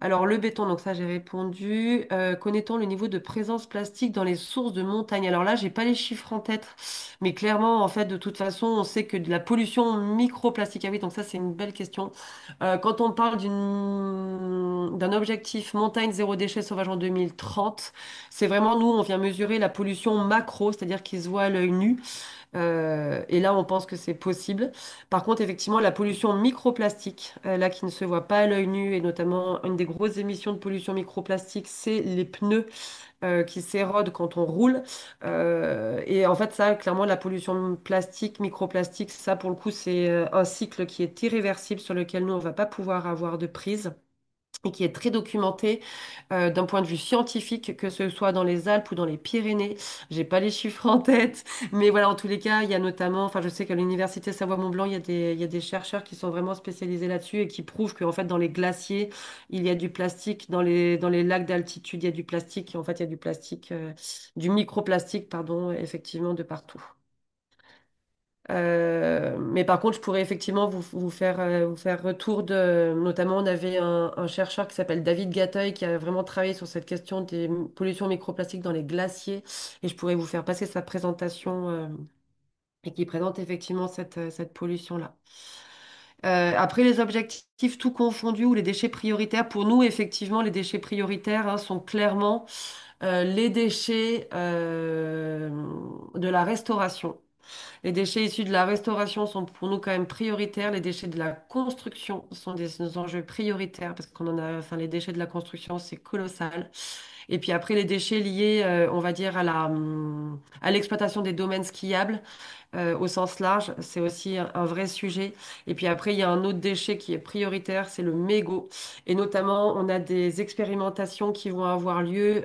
Alors, le béton, donc ça, j'ai répondu. Connaît-on le niveau de présence plastique dans les sources de montagne? Alors là, j'ai pas les chiffres en tête, mais clairement, en fait, de toute façon, on sait que de la pollution microplastique, ah oui, donc ça, c'est une belle question. Quand on parle d'un objectif montagne zéro déchet sauvage en 2030, c'est vraiment nous, on vient mesurer la pollution macro, c'est-à-dire qui se voit à l'œil nu. Et là, on pense que c'est possible. Par contre, effectivement, la pollution microplastique, là qui ne se voit pas à l'œil nu, et notamment une des grosses émissions de pollution microplastique, c'est les pneus qui s'érodent quand on roule. Et en fait, ça, clairement, la pollution plastique, microplastique, ça, pour le coup, c'est un cycle qui est irréversible sur lequel nous, on va pas pouvoir avoir de prise et qui est très documenté d'un point de vue scientifique, que ce soit dans les Alpes ou dans les Pyrénées. J'ai pas les chiffres en tête, mais voilà, en tous les cas, il y a notamment, enfin, je sais qu'à l'université Savoie-Mont-Blanc, il y a des chercheurs qui sont vraiment spécialisés là-dessus et qui prouvent qu'en fait, dans les glaciers, il y a du plastique, dans les lacs d'altitude, il y a du plastique, et en fait, il y a du plastique, du microplastique, pardon, effectivement, de partout. Mais par contre, je pourrais effectivement vous faire retour de... Notamment, on avait un chercheur qui s'appelle David Gateuil qui a vraiment travaillé sur cette question des pollutions microplastiques dans les glaciers. Et je pourrais vous faire passer sa présentation et qui présente effectivement cette pollution-là. Après, les objectifs tout confondus ou les déchets prioritaires, pour nous, effectivement, les déchets prioritaires sont clairement les déchets de la restauration. Les déchets issus de la restauration sont pour nous quand même prioritaires. Les déchets de la construction sont des enjeux prioritaires parce qu'on en a, enfin, les déchets de la construction, c'est colossal. Et puis après, les déchets liés, on va dire, à l'exploitation des domaines skiables au sens large, c'est aussi un vrai sujet. Et puis après, il y a un autre déchet qui est prioritaire, c'est le mégot. Et notamment, on a des expérimentations qui vont avoir lieu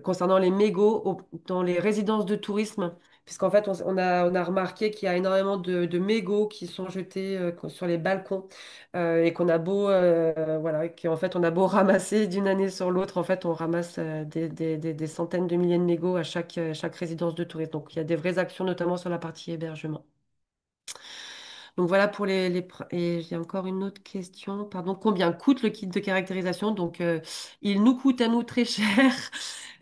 concernant les mégots dans les résidences de tourisme. Puisqu'en fait, on a remarqué qu'il y a énormément de mégots qui sont jetés sur les balcons et qu'on a beau, voilà, qu'en fait, on a beau ramasser d'une année sur l'autre, en fait, on ramasse des centaines de milliers de mégots à chaque résidence de tourisme. Donc, il y a des vraies actions, notamment sur la partie hébergement. Donc voilà pour Et j'ai encore une autre question. Pardon, combien coûte le kit de caractérisation? Donc, il nous coûte à nous très cher.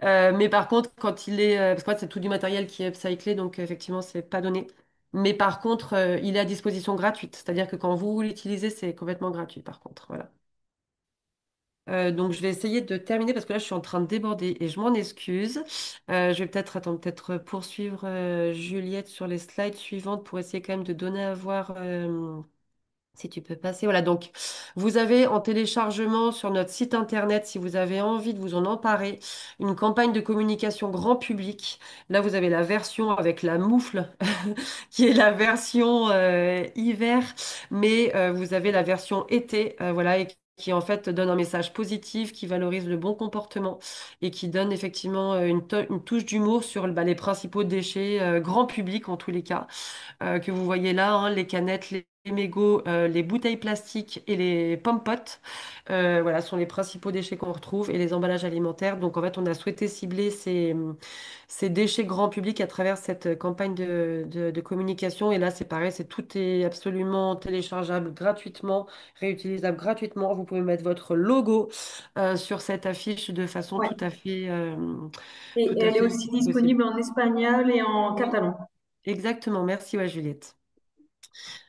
Mais par contre, quand il est... parce que en fait, c'est tout du matériel qui est upcyclé, donc effectivement, c'est pas donné. Mais par contre, il est à disposition gratuite. C'est-à-dire que quand vous l'utilisez, c'est complètement gratuit, par contre. Voilà. Donc, je vais essayer de terminer parce que là, je suis en train de déborder et je m'en excuse. Je vais peut-être attendre, peut-être poursuivre Juliette sur les slides suivantes pour essayer quand même de donner à voir. Si tu peux passer, voilà. Donc, vous avez en téléchargement sur notre site internet, si vous avez envie de vous en emparer, une campagne de communication grand public. Là, vous avez la version avec la moufle, qui est la version hiver, mais vous avez la version été, voilà, et qui en fait donne un message positif, qui valorise le bon comportement et qui donne effectivement une touche d'humour sur bah, les principaux déchets grand public en tous les cas que vous voyez là, hein, les canettes, les mégots, les bouteilles plastiques et les pommes-potes. Voilà, sont les principaux déchets qu'on retrouve et les emballages alimentaires. Donc en fait, on a souhaité cibler ces déchets grand public à travers cette campagne de communication. Et là, c'est pareil, tout est absolument téléchargeable gratuitement, réutilisable gratuitement. Vous pouvez mettre votre logo sur cette affiche de façon Ouais. tout Et à elle est fait aussi possible. disponible en espagnol et en Oui, catalan. exactement. Merci, ouais, Juliette.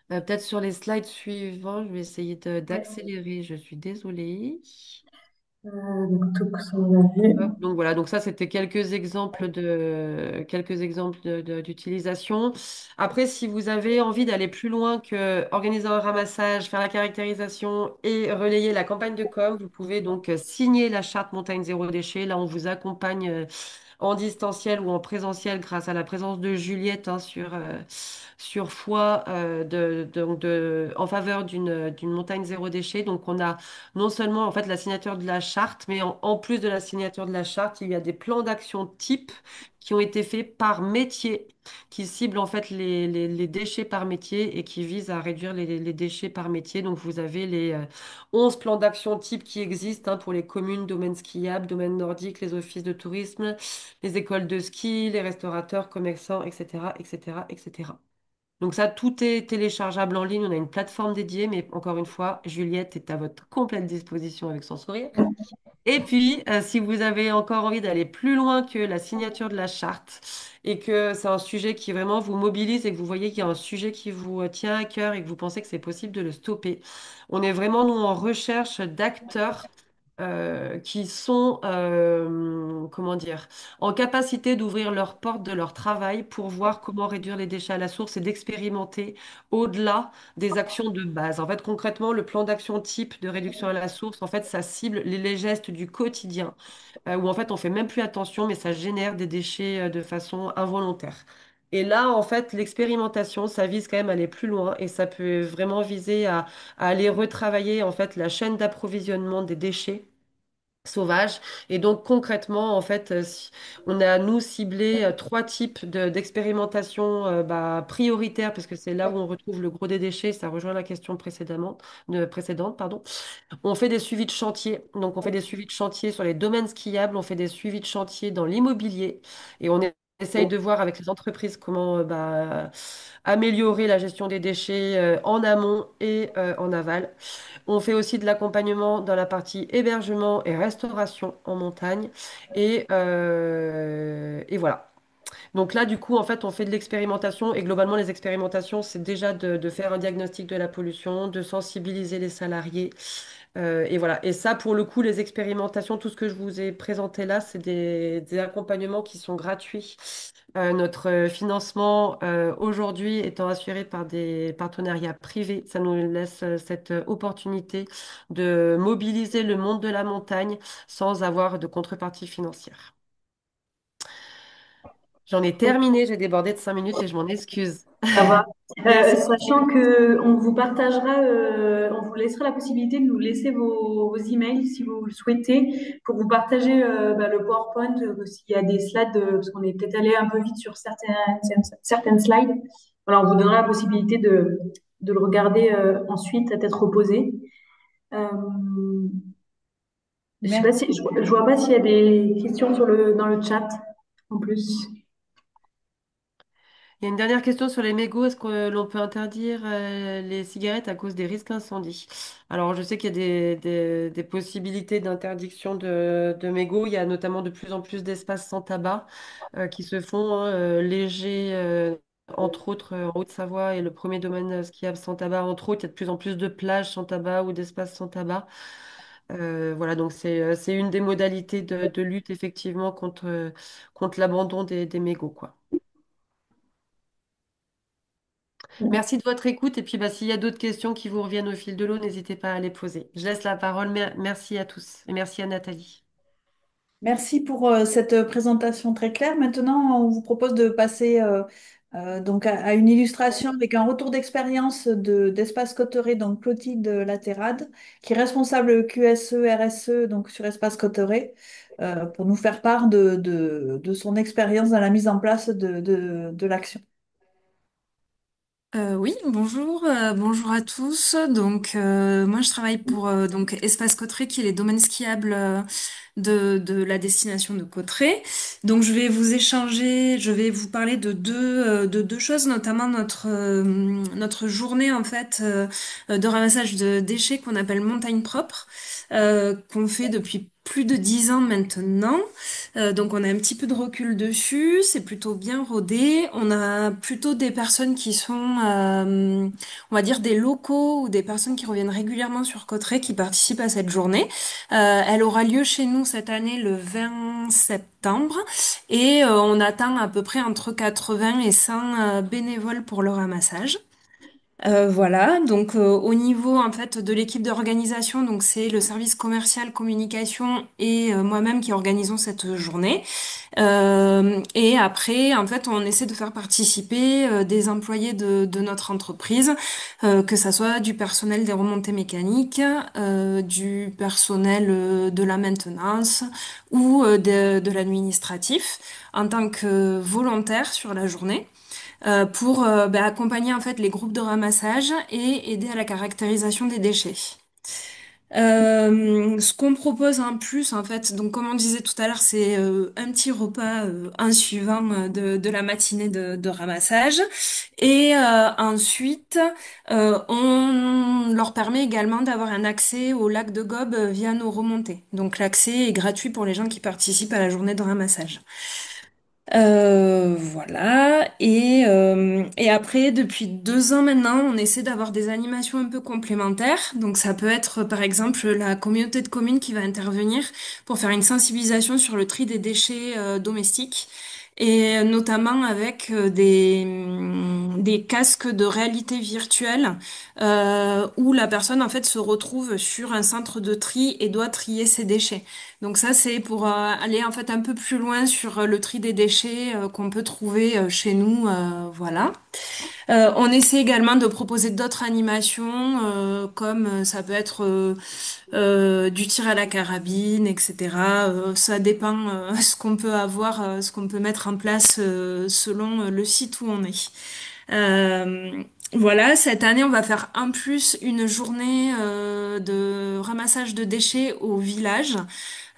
Peut-être sur les slides suivants, je vais essayer Ouais. d'accélérer. Je suis désolée. Donc, ça, on l'a vu. Hop, donc voilà, donc ça c'était quelques exemples d'utilisation. Après, si vous avez envie d'aller plus loin que organiser un ramassage, faire la caractérisation et relayer la campagne de com, vous pouvez donc signer la charte montagne zéro déchet. Là, on vous accompagne en distanciel ou en présentiel grâce à la présence de Juliette hein, sur Foix en faveur d'une montagne zéro déchet. Donc on a non seulement en fait la signature de la charte, mais en plus de la signature de la charte, il y a des plans d'action type qui ont été faits par métier, qui ciblent en fait les déchets par métier et qui visent à réduire les déchets par métier. Donc vous avez les 11 plans d'action type qui existent hein, pour les communes, domaines skiables, domaines nordiques, les offices de tourisme, les écoles de ski, les restaurateurs, commerçants, etc., etc., etc. Donc ça, tout est téléchargeable en ligne. On a une plateforme dédiée, mais encore une fois, Juliette est à votre complète disposition avec son sourire. Et puis, si vous avez encore envie d'aller plus loin que la signature de la charte et que c'est un sujet qui vraiment vous mobilise et que vous voyez qu'il y a un sujet qui vous tient à cœur et que vous pensez que c'est possible de le stopper, on est vraiment, nous, en recherche d'acteurs qui sont, comment dire, en capacité d'ouvrir leurs portes de leur travail pour voir comment réduire les déchets à la source et d'expérimenter au-delà des actions de base. En fait, concrètement, le plan d'action type de réduction à la source, en fait, ça cible les gestes du quotidien, où en fait, on fait même plus attention, mais ça génère des déchets de façon involontaire. Et là, en fait, l'expérimentation, ça vise quand même à aller plus loin et ça peut vraiment viser à aller retravailler en fait la chaîne d'approvisionnement des déchets sauvages. Et donc concrètement, en fait, on a nous ciblé trois types d'expérimentation bah, prioritaires parce que c'est là où on retrouve le gros des déchets. Ça rejoint la question précédente, pardon. On fait des suivis de chantier. Donc, on fait des suivis de chantier sur les domaines skiables. On fait des suivis de chantier dans l'immobilier. Et essaye de voir avec les entreprises comment bah, améliorer la gestion des déchets en amont et en aval. On fait aussi de l'accompagnement dans la partie hébergement et restauration en montagne. Et voilà. Donc là, du coup, en fait, on fait de l'expérimentation et globalement, les expérimentations, c'est déjà de faire un diagnostic de la pollution, de sensibiliser les salariés, Et voilà. Et ça, pour le coup, les expérimentations, tout ce que je vous ai présenté là, c'est des accompagnements qui sont gratuits. Notre financement aujourd'hui étant assuré par des partenariats privés, ça nous laisse cette opportunité de mobiliser le monde de la montagne sans avoir de contrepartie financière. J'en ai terminé, j'ai débordé de 5 minutes et je m'en excuse. Ça va. Merci. Sachant que on vous partagera, on vous laissera la possibilité de nous laisser vos emails si vous le souhaitez pour vous partager le PowerPoint s'il y a des slides, parce qu'on est peut-être allé un peu vite sur certaines slides. Voilà, on vous donnera la possibilité de le regarder ensuite à tête reposée. Euh, je sais pas Merci. si, je vois pas s'il y a des questions dans le chat en plus. Il y a une dernière question sur les mégots. Est-ce que l'on peut interdire les cigarettes à cause des risques d'incendie? Alors, je sais qu'il y a des possibilités d'interdiction de mégots. Il y a notamment de plus en plus d'espaces sans tabac qui se font hein, légers, entre autres en Haute-Savoie et le premier domaine skiable sans tabac. Entre autres, il y a de plus en plus de plages sans tabac ou d'espaces sans tabac. Voilà, donc c'est une des modalités de lutte effectivement contre l'abandon des mégots, quoi. Merci de votre écoute. Et puis, bah, s'il y a d'autres questions qui vous reviennent au fil de l'eau, n'hésitez pas à les poser. Je laisse la parole. Merci à tous et merci à Nathalie. Merci pour cette présentation très claire. Maintenant, on vous propose de passer donc à une illustration avec un retour d'expérience d'Espace Cotteret, donc Clotilde Latérade, qui est responsable QSE, RSE donc sur Espace Cotteret, pour nous faire part de son expérience dans la mise en place de l'action. Oui, bonjour, bonjour à tous. Donc, moi, je travaille pour donc Espace Cotterêts, qui est les domaines skiables de la destination de Cotterêts. Donc, je vais vous parler de deux choses, notamment notre journée en fait de ramassage de déchets qu'on appelle montagne propre, qu'on fait depuis plus de 10 ans maintenant. Donc on a un petit peu de recul dessus, c'est plutôt bien rodé. On a plutôt des personnes qui sont, on va dire, des locaux ou des personnes qui reviennent régulièrement sur Cotterêts qui participent à cette journée. Elle aura lieu chez nous cette année le 20 septembre et on attend à peu près entre 80 et 100 bénévoles pour le ramassage. Voilà, donc au niveau en fait de l'équipe d'organisation, donc c'est le service commercial communication et moi-même qui organisons cette journée. Et après, en fait, on essaie de faire participer des employés de notre entreprise, que ça soit du personnel des remontées mécaniques, du personnel de la maintenance ou de l'administratif, en tant que volontaire sur la journée pour accompagner en fait les groupes de ramassage et aider à la caractérisation des déchets. Ce qu'on propose en plus, en fait, donc comme on disait tout à l'heure, c'est un petit repas en suivant de la matinée de ramassage. Et ensuite, on leur permet également d'avoir un accès au lac de Gobe via nos remontées. Donc l'accès est gratuit pour les gens qui participent à la journée de ramassage. Voilà. Et après, depuis 2 ans maintenant, on essaie d'avoir des animations un peu complémentaires. Donc ça peut être par exemple la communauté de communes qui va intervenir pour faire une sensibilisation sur le tri des déchets domestiques. Et notamment avec des casques de réalité virtuelle où la personne en fait se retrouve sur un centre de tri et doit trier ses déchets. Donc ça, c'est pour aller en fait un peu plus loin sur le tri des déchets qu'on peut trouver chez nous, voilà. On essaie également de proposer d'autres animations, comme ça peut être du tir à la carabine, etc. Ça dépend ce qu'on peut avoir, ce qu'on peut mettre en place selon le site où on est. Voilà, cette année, on va faire en plus une journée de ramassage de déchets au village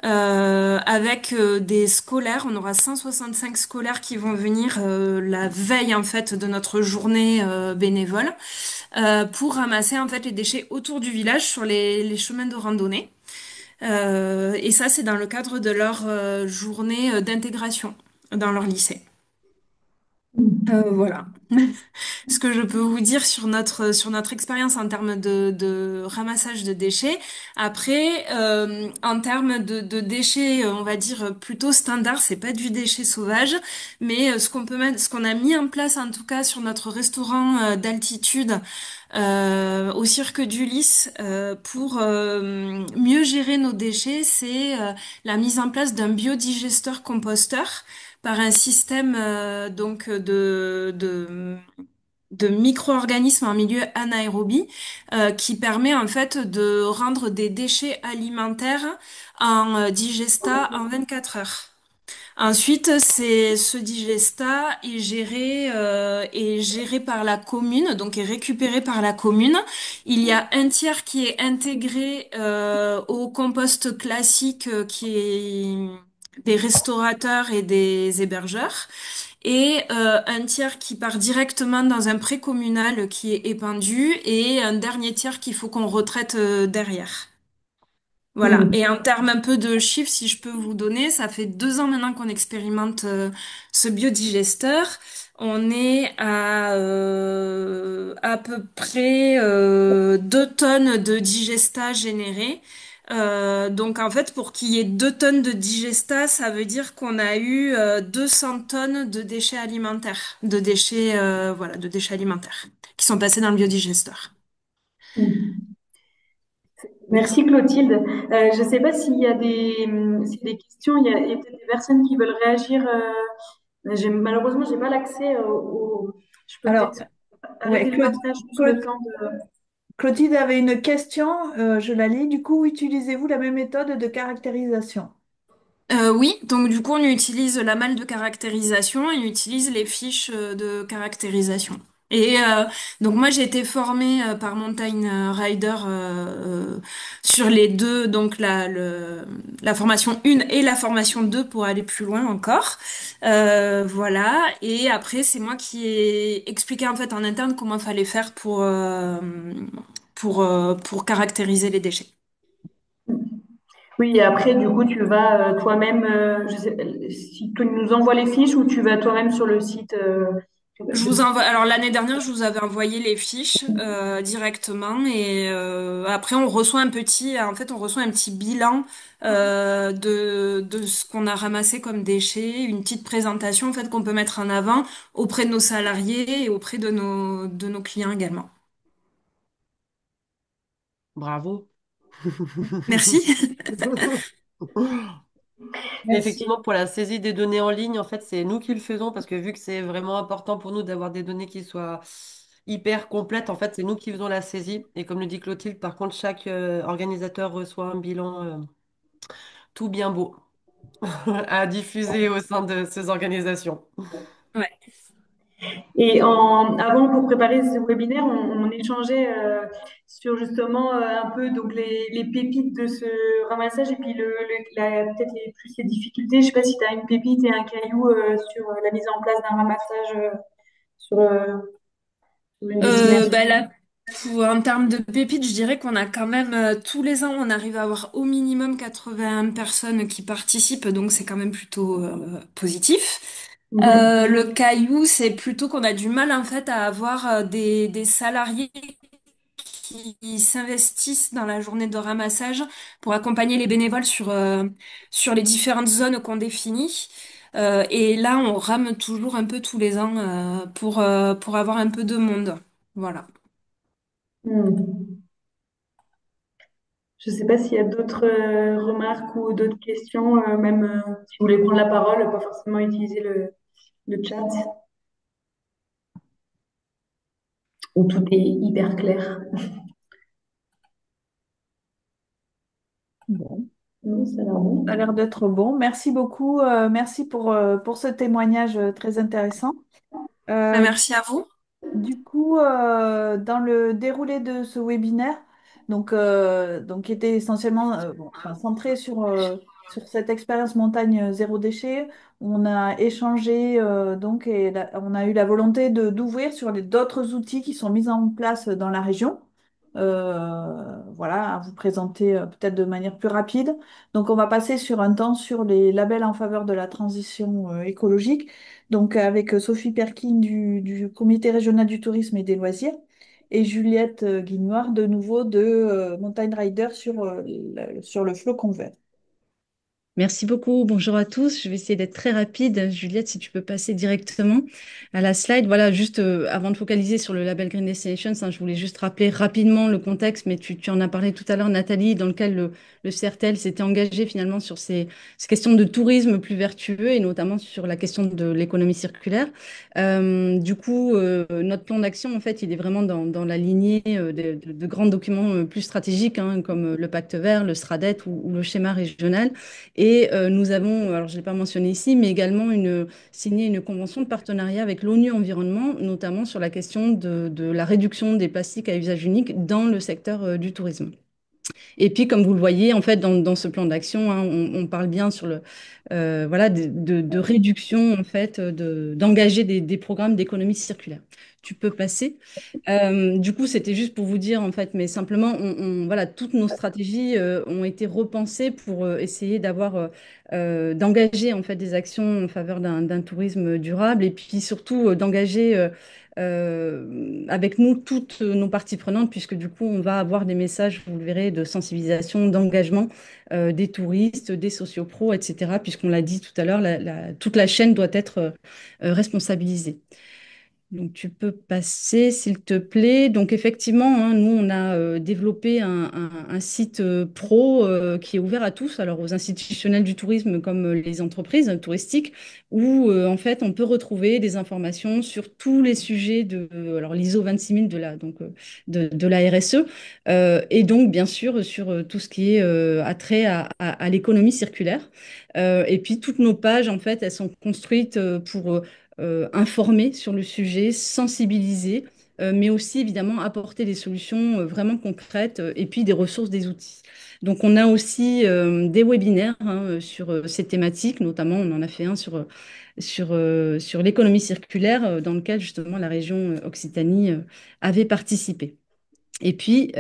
avec des scolaires. On aura 165 scolaires qui vont venir la veille en fait de notre journée bénévole pour ramasser en fait les déchets autour du village sur les chemins de randonnée. Et ça, c'est dans le cadre de leur journée d'intégration dans leur lycée. Voilà. Ce que je peux vous dire sur notre expérience en termes de ramassage de déchets. Après, en termes de déchets, on va dire plutôt standard, c'est pas du déchet sauvage, mais ce qu'on peut mettre, ce qu'on a mis en place en tout cas sur notre restaurant d'altitude au Cirque du Lys pour mieux gérer nos déchets, c'est la mise en place d'un biodigesteur-composteur par un système donc de micro-organismes en milieu anaérobie qui permet en fait de rendre des déchets alimentaires en digesta en 24 heures. Ensuite, c'est ce digesta est géré par la commune, donc est récupéré par la commune. Il y a un tiers qui est intégré au compost classique qui est des restaurateurs et des hébergeurs, et un tiers qui part directement dans un pré communal qui est épandu, et un dernier tiers qu'il faut qu'on retraite derrière. Voilà. Hmm. Et en termes un peu de chiffres, si je peux vous donner, ça fait 2 ans maintenant qu'on expérimente ce biodigesteur. On est à peu près 2 tonnes de digesta générées. Donc en fait, pour qu'il y ait 2 tonnes de digesta, ça veut dire qu'on a eu 200 tonnes de déchets alimentaires, de déchets, voilà, de déchets alimentaires qui sont passés dans le biodigesteur. Hmm. Merci Clotilde. Je ne sais pas s'il y a des questions, il y a peut-être des personnes qui veulent réagir. Malheureusement, j'ai pas l'accès Je peux Alors, peut-être ouais, arrêter le partage juste le temps de. Clotilde avait une question, je la lis. Du coup, utilisez-vous la même méthode de caractérisation? Oui, donc du coup on utilise la malle de caractérisation et on utilise les fiches de caractérisation. Et donc moi j'ai été formée par Mountain Rider sur les deux, donc la formation 1 et la formation 2 pour aller plus loin encore. Voilà, et après c'est moi qui ai expliqué en fait en interne comment fallait faire pour caractériser les déchets. Oui, et après, du coup, tu vas toi-même, je sais, si tu nous envoies les fiches ou tu vas toi-même sur le site. Je vous envoie. Alors l'année dernière, je vous avais envoyé les fiches directement, et après on reçoit en fait, on reçoit un petit bilan de ce qu'on a ramassé comme déchets, une petite présentation en fait qu'on peut mettre en avant auprès de nos salariés et auprès de nos clients également. Bravo. Merci. Merci. Effectivement, pour la saisie des données en ligne, en fait, c'est nous qui le faisons parce que vu que c'est vraiment important pour nous d'avoir des données qui soient hyper complètes, en fait, c'est nous qui faisons la saisie. Et comme le dit Clotilde, par contre, chaque organisateur reçoit un bilan tout bien beau à diffuser au sein de ces organisations. Ouais. Et avant, pour préparer ce webinaire, on échangeait sur justement un peu donc les pépites de ce ramassage et puis peut-être plus les difficultés. Je ne sais pas si tu as une pépite et un caillou sur la mise en place d'un ramassage sur, euh, sur une destination. Là, en termes de pépites, je dirais qu'on a quand même tous les ans, on arrive à avoir au minimum 80 personnes qui participent, donc c'est quand même plutôt positif. Mhm. Le caillou, c'est plutôt qu'on a du mal en fait à avoir des salariés qui s'investissent dans la journée de ramassage pour accompagner les bénévoles sur les différentes zones qu'on définit. Et là, on rame toujours un peu tous les ans pour avoir un peu de monde. Voilà. Hmm. Je ne sais pas s'il y a d'autres remarques ou d'autres questions, même si vous voulez prendre la parole, pas forcément utiliser le chat, où tout est hyper clair. Bon, Non, ça a l'air bon. ça a l'air d'être bon. Merci beaucoup. Merci pour ce témoignage très intéressant. Euh, Merci à vous. Du coup, dans le déroulé de ce webinaire, donc qui était essentiellement bon, enfin, centré sur cette expérience montagne zéro déchet, on a échangé on a eu la volonté d'ouvrir sur d'autres outils qui sont mis en place dans la région. voilà, à vous présenter peut-être de manière plus rapide. Donc, on va passer sur un temps sur les labels en faveur de la transition écologique. Donc, avec Sophie Perquin du Comité régional du tourisme et des loisirs et Juliette Guignoire de nouveau de Montagne Rider sur le flocon vert. Merci beaucoup. Bonjour à tous. Je vais essayer d'être très rapide. Juliette, si tu peux passer directement à la slide. Voilà, juste avant de focaliser sur le label Green Destinations, hein, je voulais juste rappeler rapidement le contexte, mais tu en as parlé tout à l'heure, Nathalie, dans lequel le CRTL s'était engagé finalement sur ces questions de tourisme plus vertueux et notamment sur la question de l'économie circulaire. Du coup, notre plan d'action, en fait, il est vraiment dans la lignée de grands documents plus stratégiques, hein, comme le Pacte vert, le SRADET ou le schéma régional. Et nous avons, alors je ne l'ai pas mentionné ici, mais également signé une convention de partenariat avec l'ONU Environnement, notamment sur la question de la réduction des plastiques à usage unique dans le secteur du tourisme. Et puis, comme vous le voyez, en fait, dans ce plan d'action, hein, on parle bien sur voilà, de réduction, en fait, d'engager des programmes d'économie circulaire. Tu peux passer. Du coup, c'était juste pour vous dire, en fait, mais simplement, voilà, toutes nos stratégies ont été repensées pour essayer d'engager, en fait, des actions en faveur d'un tourisme durable et puis surtout d'engager avec nous toutes nos parties prenantes, puisque du coup, on va avoir des messages, vous le verrez, de sensibilisation, d'engagement des touristes, des sociopros, etc., puisqu'on l'a dit tout à l'heure, toute la chaîne doit être responsabilisée. Donc, tu peux passer, s'il te plaît. Donc, effectivement, hein, nous, on a développé un site pro qui est ouvert à tous, alors aux institutionnels du tourisme comme les entreprises touristiques, où en fait, on peut retrouver des informations sur tous les sujets alors l'ISO 26000 de la RSE, et donc, bien sûr, sur tout ce qui est attrait à l'économie circulaire. Et puis, toutes nos pages, en fait, elles sont construites pour informer sur le sujet, sensibiliser, mais aussi évidemment apporter des solutions vraiment concrètes et puis des ressources, des outils. Donc on a aussi des webinaires hein, sur ces thématiques, notamment on en a fait un sur l'économie circulaire dans lequel justement la région Occitanie avait participé. Et puis,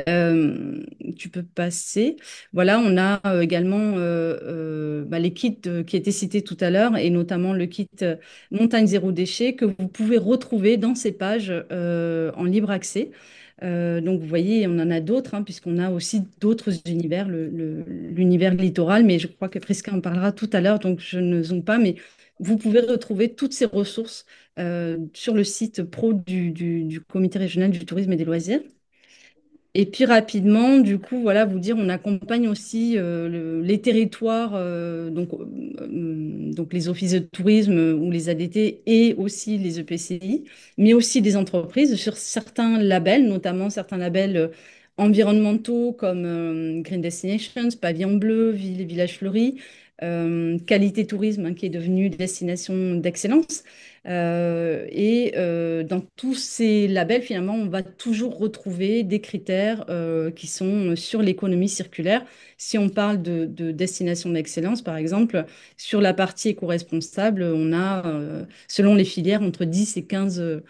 tu peux passer. Voilà, on a également les kits qui étaient cités tout à l'heure, et notamment le kit Montagne Zéro Déchet que vous pouvez retrouver dans ces pages en libre accès. Donc, vous voyez, on en a d'autres, hein, puisqu'on a aussi d'autres univers, l'univers littoral, mais je crois que Prisca en parlera tout à l'heure, donc je ne zoome pas, mais vous pouvez retrouver toutes ces ressources sur le site pro du Comité régional du tourisme et des loisirs. Et puis rapidement, du coup, voilà, vous dire, on accompagne aussi les territoires, donc les offices de tourisme ou les ADT et aussi les EPCI, mais aussi des entreprises sur certains labels, notamment certains labels environnementaux comme Green Destinations, Pavillon Bleu, Ville et Village Fleuri, Qualité Tourisme hein, qui est devenue destination d'excellence. Dans tous ces labels, finalement, on va toujours retrouver des critères qui sont sur l'économie circulaire. Si on parle de destination d'excellence, par exemple, sur la partie éco-responsable, on a, selon les filières, entre 10 et 15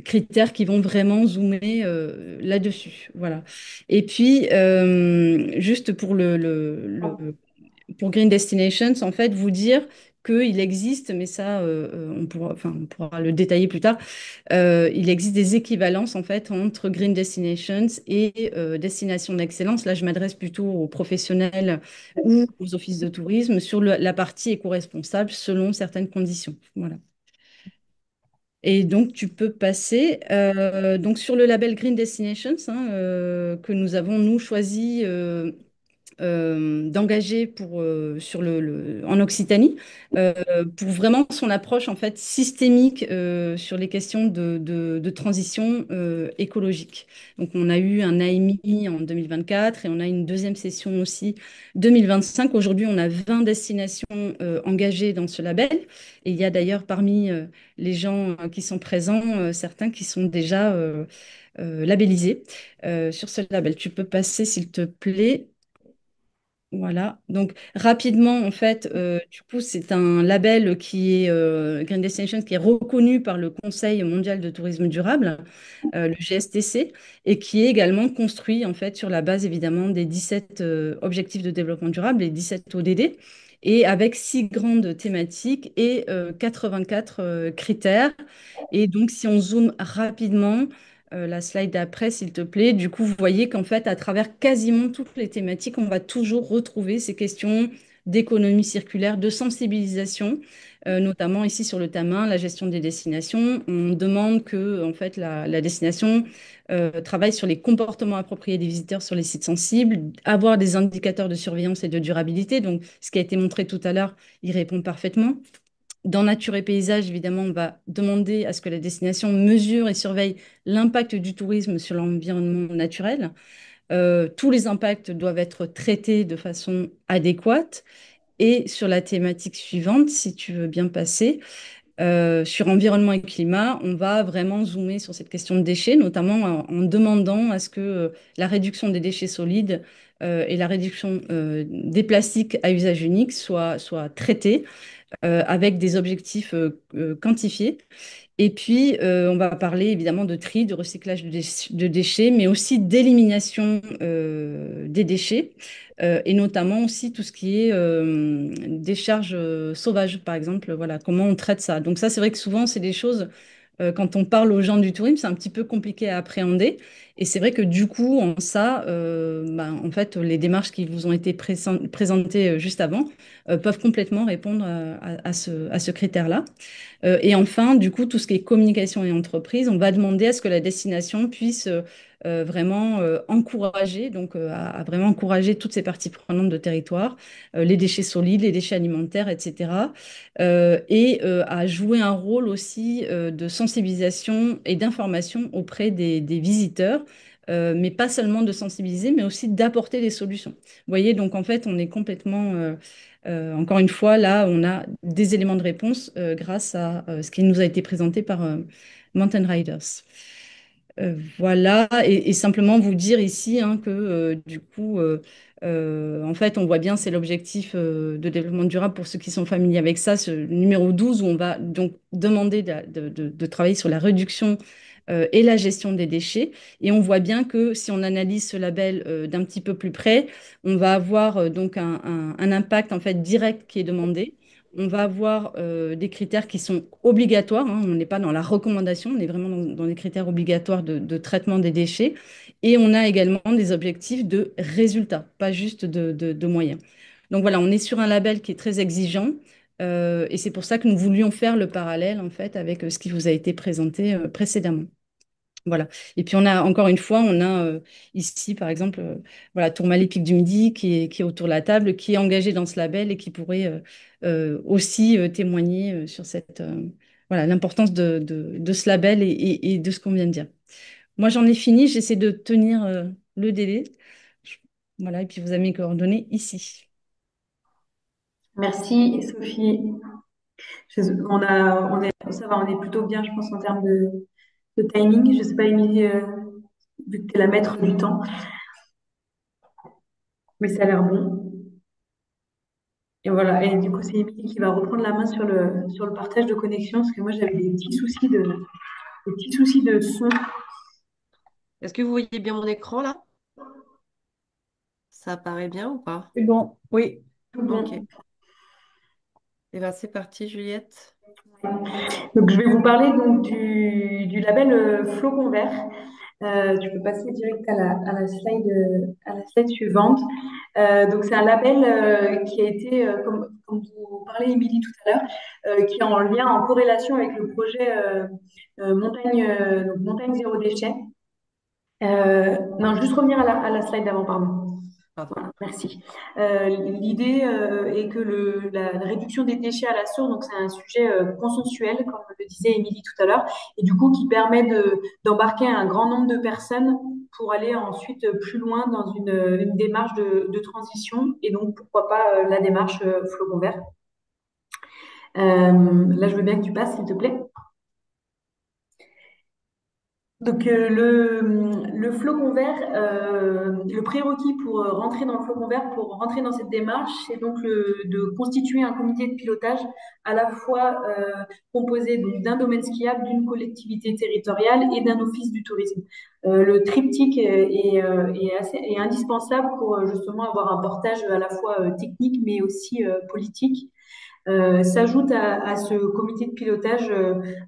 critères qui vont vraiment zoomer là-dessus. Voilà. Et puis, juste pour Green Destinations, en fait, vous dire qu'il existe, mais ça, on pourra le détailler plus tard, il existe des équivalences, en fait, entre Green Destinations et Destination d'Excellence. Là, je m'adresse plutôt aux professionnels ou aux offices de tourisme sur la partie éco-responsable selon certaines conditions. Voilà. Et donc, tu peux passer donc sur le label Green Destinations hein, que nous avons, nous, choisi d'engager en Occitanie euh, pour vraiment son approche en fait systémique sur les questions de transition écologique. Donc on a eu un AMI en 2024 et on a une deuxième session aussi 2025. Aujourd'hui, on a 20 destinations engagées dans ce label et il y a d'ailleurs parmi les gens qui sont présents certains qui sont déjà labellisés sur ce label. Tu peux passer, s'il te plaît. Voilà. Donc, rapidement, en fait, du coup, c'est un label qui est Green Destination, qui est reconnu par le Conseil mondial de tourisme durable, le GSTC, et qui est également construit, en fait, sur la base, évidemment, des 17 objectifs de développement durable, les 17 ODD, et avec 6 grandes thématiques et 84 critères. Et donc, si on zoome rapidement, la slide d'après, s'il te plaît. Du coup, vous voyez qu'en fait, à travers quasiment toutes les thématiques, on va toujours retrouver ces questions d'économie circulaire, de sensibilisation, notamment ici sur le thème 1, la gestion des destinations. On demande que en fait, la destination travaille sur les comportements appropriés des visiteurs sur les sites sensibles, avoir des indicateurs de surveillance et de durabilité. Donc, ce qui a été montré tout à l'heure, il répond parfaitement. Dans Nature et Paysage, évidemment, on va demander à ce que la destination mesure et surveille l'impact du tourisme sur l'environnement naturel. Tous les impacts doivent être traités de façon adéquate. Et sur la thématique suivante, si tu veux bien passer, sur environnement et climat, on va vraiment zoomer sur cette question de déchets, notamment en demandant à ce que la réduction des déchets solides et la réduction des plastiques à usage unique soient traitées avec des objectifs quantifiés. Et puis, on va parler évidemment de tri, de recyclage de déchets, mais aussi d'élimination des déchets, et notamment aussi tout ce qui est décharge sauvage, par exemple. Voilà, comment on traite ça. Donc ça, c'est vrai que souvent, c'est des choses quand on parle aux gens du tourisme, c'est un petit peu compliqué à appréhender. Et c'est vrai que du coup, en ça, bah, en fait, les démarches qui vous ont été présentées juste avant peuvent complètement répondre à ce critère-là. Et enfin, du coup, tout ce qui est communication et entreprise, on va demander à ce que la destination puisse vraiment encourager, donc à vraiment encourager toutes ces parties prenantes de territoire, les déchets solides, les déchets alimentaires, etc. À jouer un rôle aussi de sensibilisation et d'information auprès des visiteurs. Mais pas seulement de sensibiliser, mais aussi d'apporter des solutions. Vous voyez, donc en fait, on est complètement encore une fois, là, on a des éléments de réponse grâce à ce qui nous a été présenté par Mountain Riders. Voilà, et simplement vous dire ici hein, que du coup, en fait, on voit bien, c'est l'objectif de développement durable pour ceux qui sont familiers avec ça, ce numéro 12 où on va donc demander de travailler sur la réduction et la gestion des déchets. Et on voit bien que si on analyse ce label d'un petit peu plus près, on va avoir donc un impact en fait direct qui est demandé. On va avoir des critères qui sont obligatoires, hein. On n'est pas dans la recommandation, on est vraiment dans des critères obligatoires de traitement des déchets. Et on a également des objectifs de résultats, pas juste de moyens. Donc voilà, on est sur un label qui est très exigeant. Et c'est pour ça que nous voulions faire le parallèle en fait avec ce qui vous a été présenté précédemment. Voilà. Et puis on a encore une fois, on a ici par exemple, voilà, Tourmalet Pic du Midi qui est autour de la table, qui est engagé dans ce label et qui pourrait aussi témoigner sur cette voilà l'importance de ce label et de ce qu'on vient de dire. Moi j'en ai fini, j'essaie de tenir le délai. Je- Voilà, et puis vous avez mes coordonnées ici. Merci Sophie. Ça va, on est plutôt bien, je pense, en termes de timing. Je ne sais pas, Émilie, vu que tu es la maître du temps, mais ça a l'air bon. Et voilà, et du coup, c'est Émilie qui va reprendre la main sur le partage de connexion, parce que moi, j'avais des petits soucis de son. Est-ce que vous voyez bien mon écran là? Ça apparaît bien ou pas? C'est bon, oui. Tout Ok. bon. Et bien c'est parti, Juliette. Donc, je vais vous parler donc du label Flocon Vert. Tu peux passer direct à la slide suivante. Donc, c'est un label qui a été, comme vous parlez, Émilie, tout à l'heure, qui est en lien, en corrélation avec le projet donc Montagne Zéro Déchet. Non, juste revenir à la slide d'avant, pardon. Pardon. Voilà, merci. L'idée est que la réduction des déchets à la source, donc c'est un sujet consensuel, comme le disait Émilie tout à l'heure, et du coup qui permet d'embarquer un grand nombre de personnes pour aller ensuite plus loin dans une démarche de transition, et donc pourquoi pas la démarche Flocon Vert. Là, je veux bien que tu passes, s'il te plaît. Donc le flocon vert, le prérequis pour rentrer dans le flocon vert, pour rentrer dans cette démarche, c'est donc de constituer un comité de pilotage à la fois composé donc d'un domaine skiable, d'une collectivité territoriale et d'un office du tourisme. Le triptyque est indispensable pour justement avoir un portage à la fois technique mais aussi politique. S'ajoute à ce comité de pilotage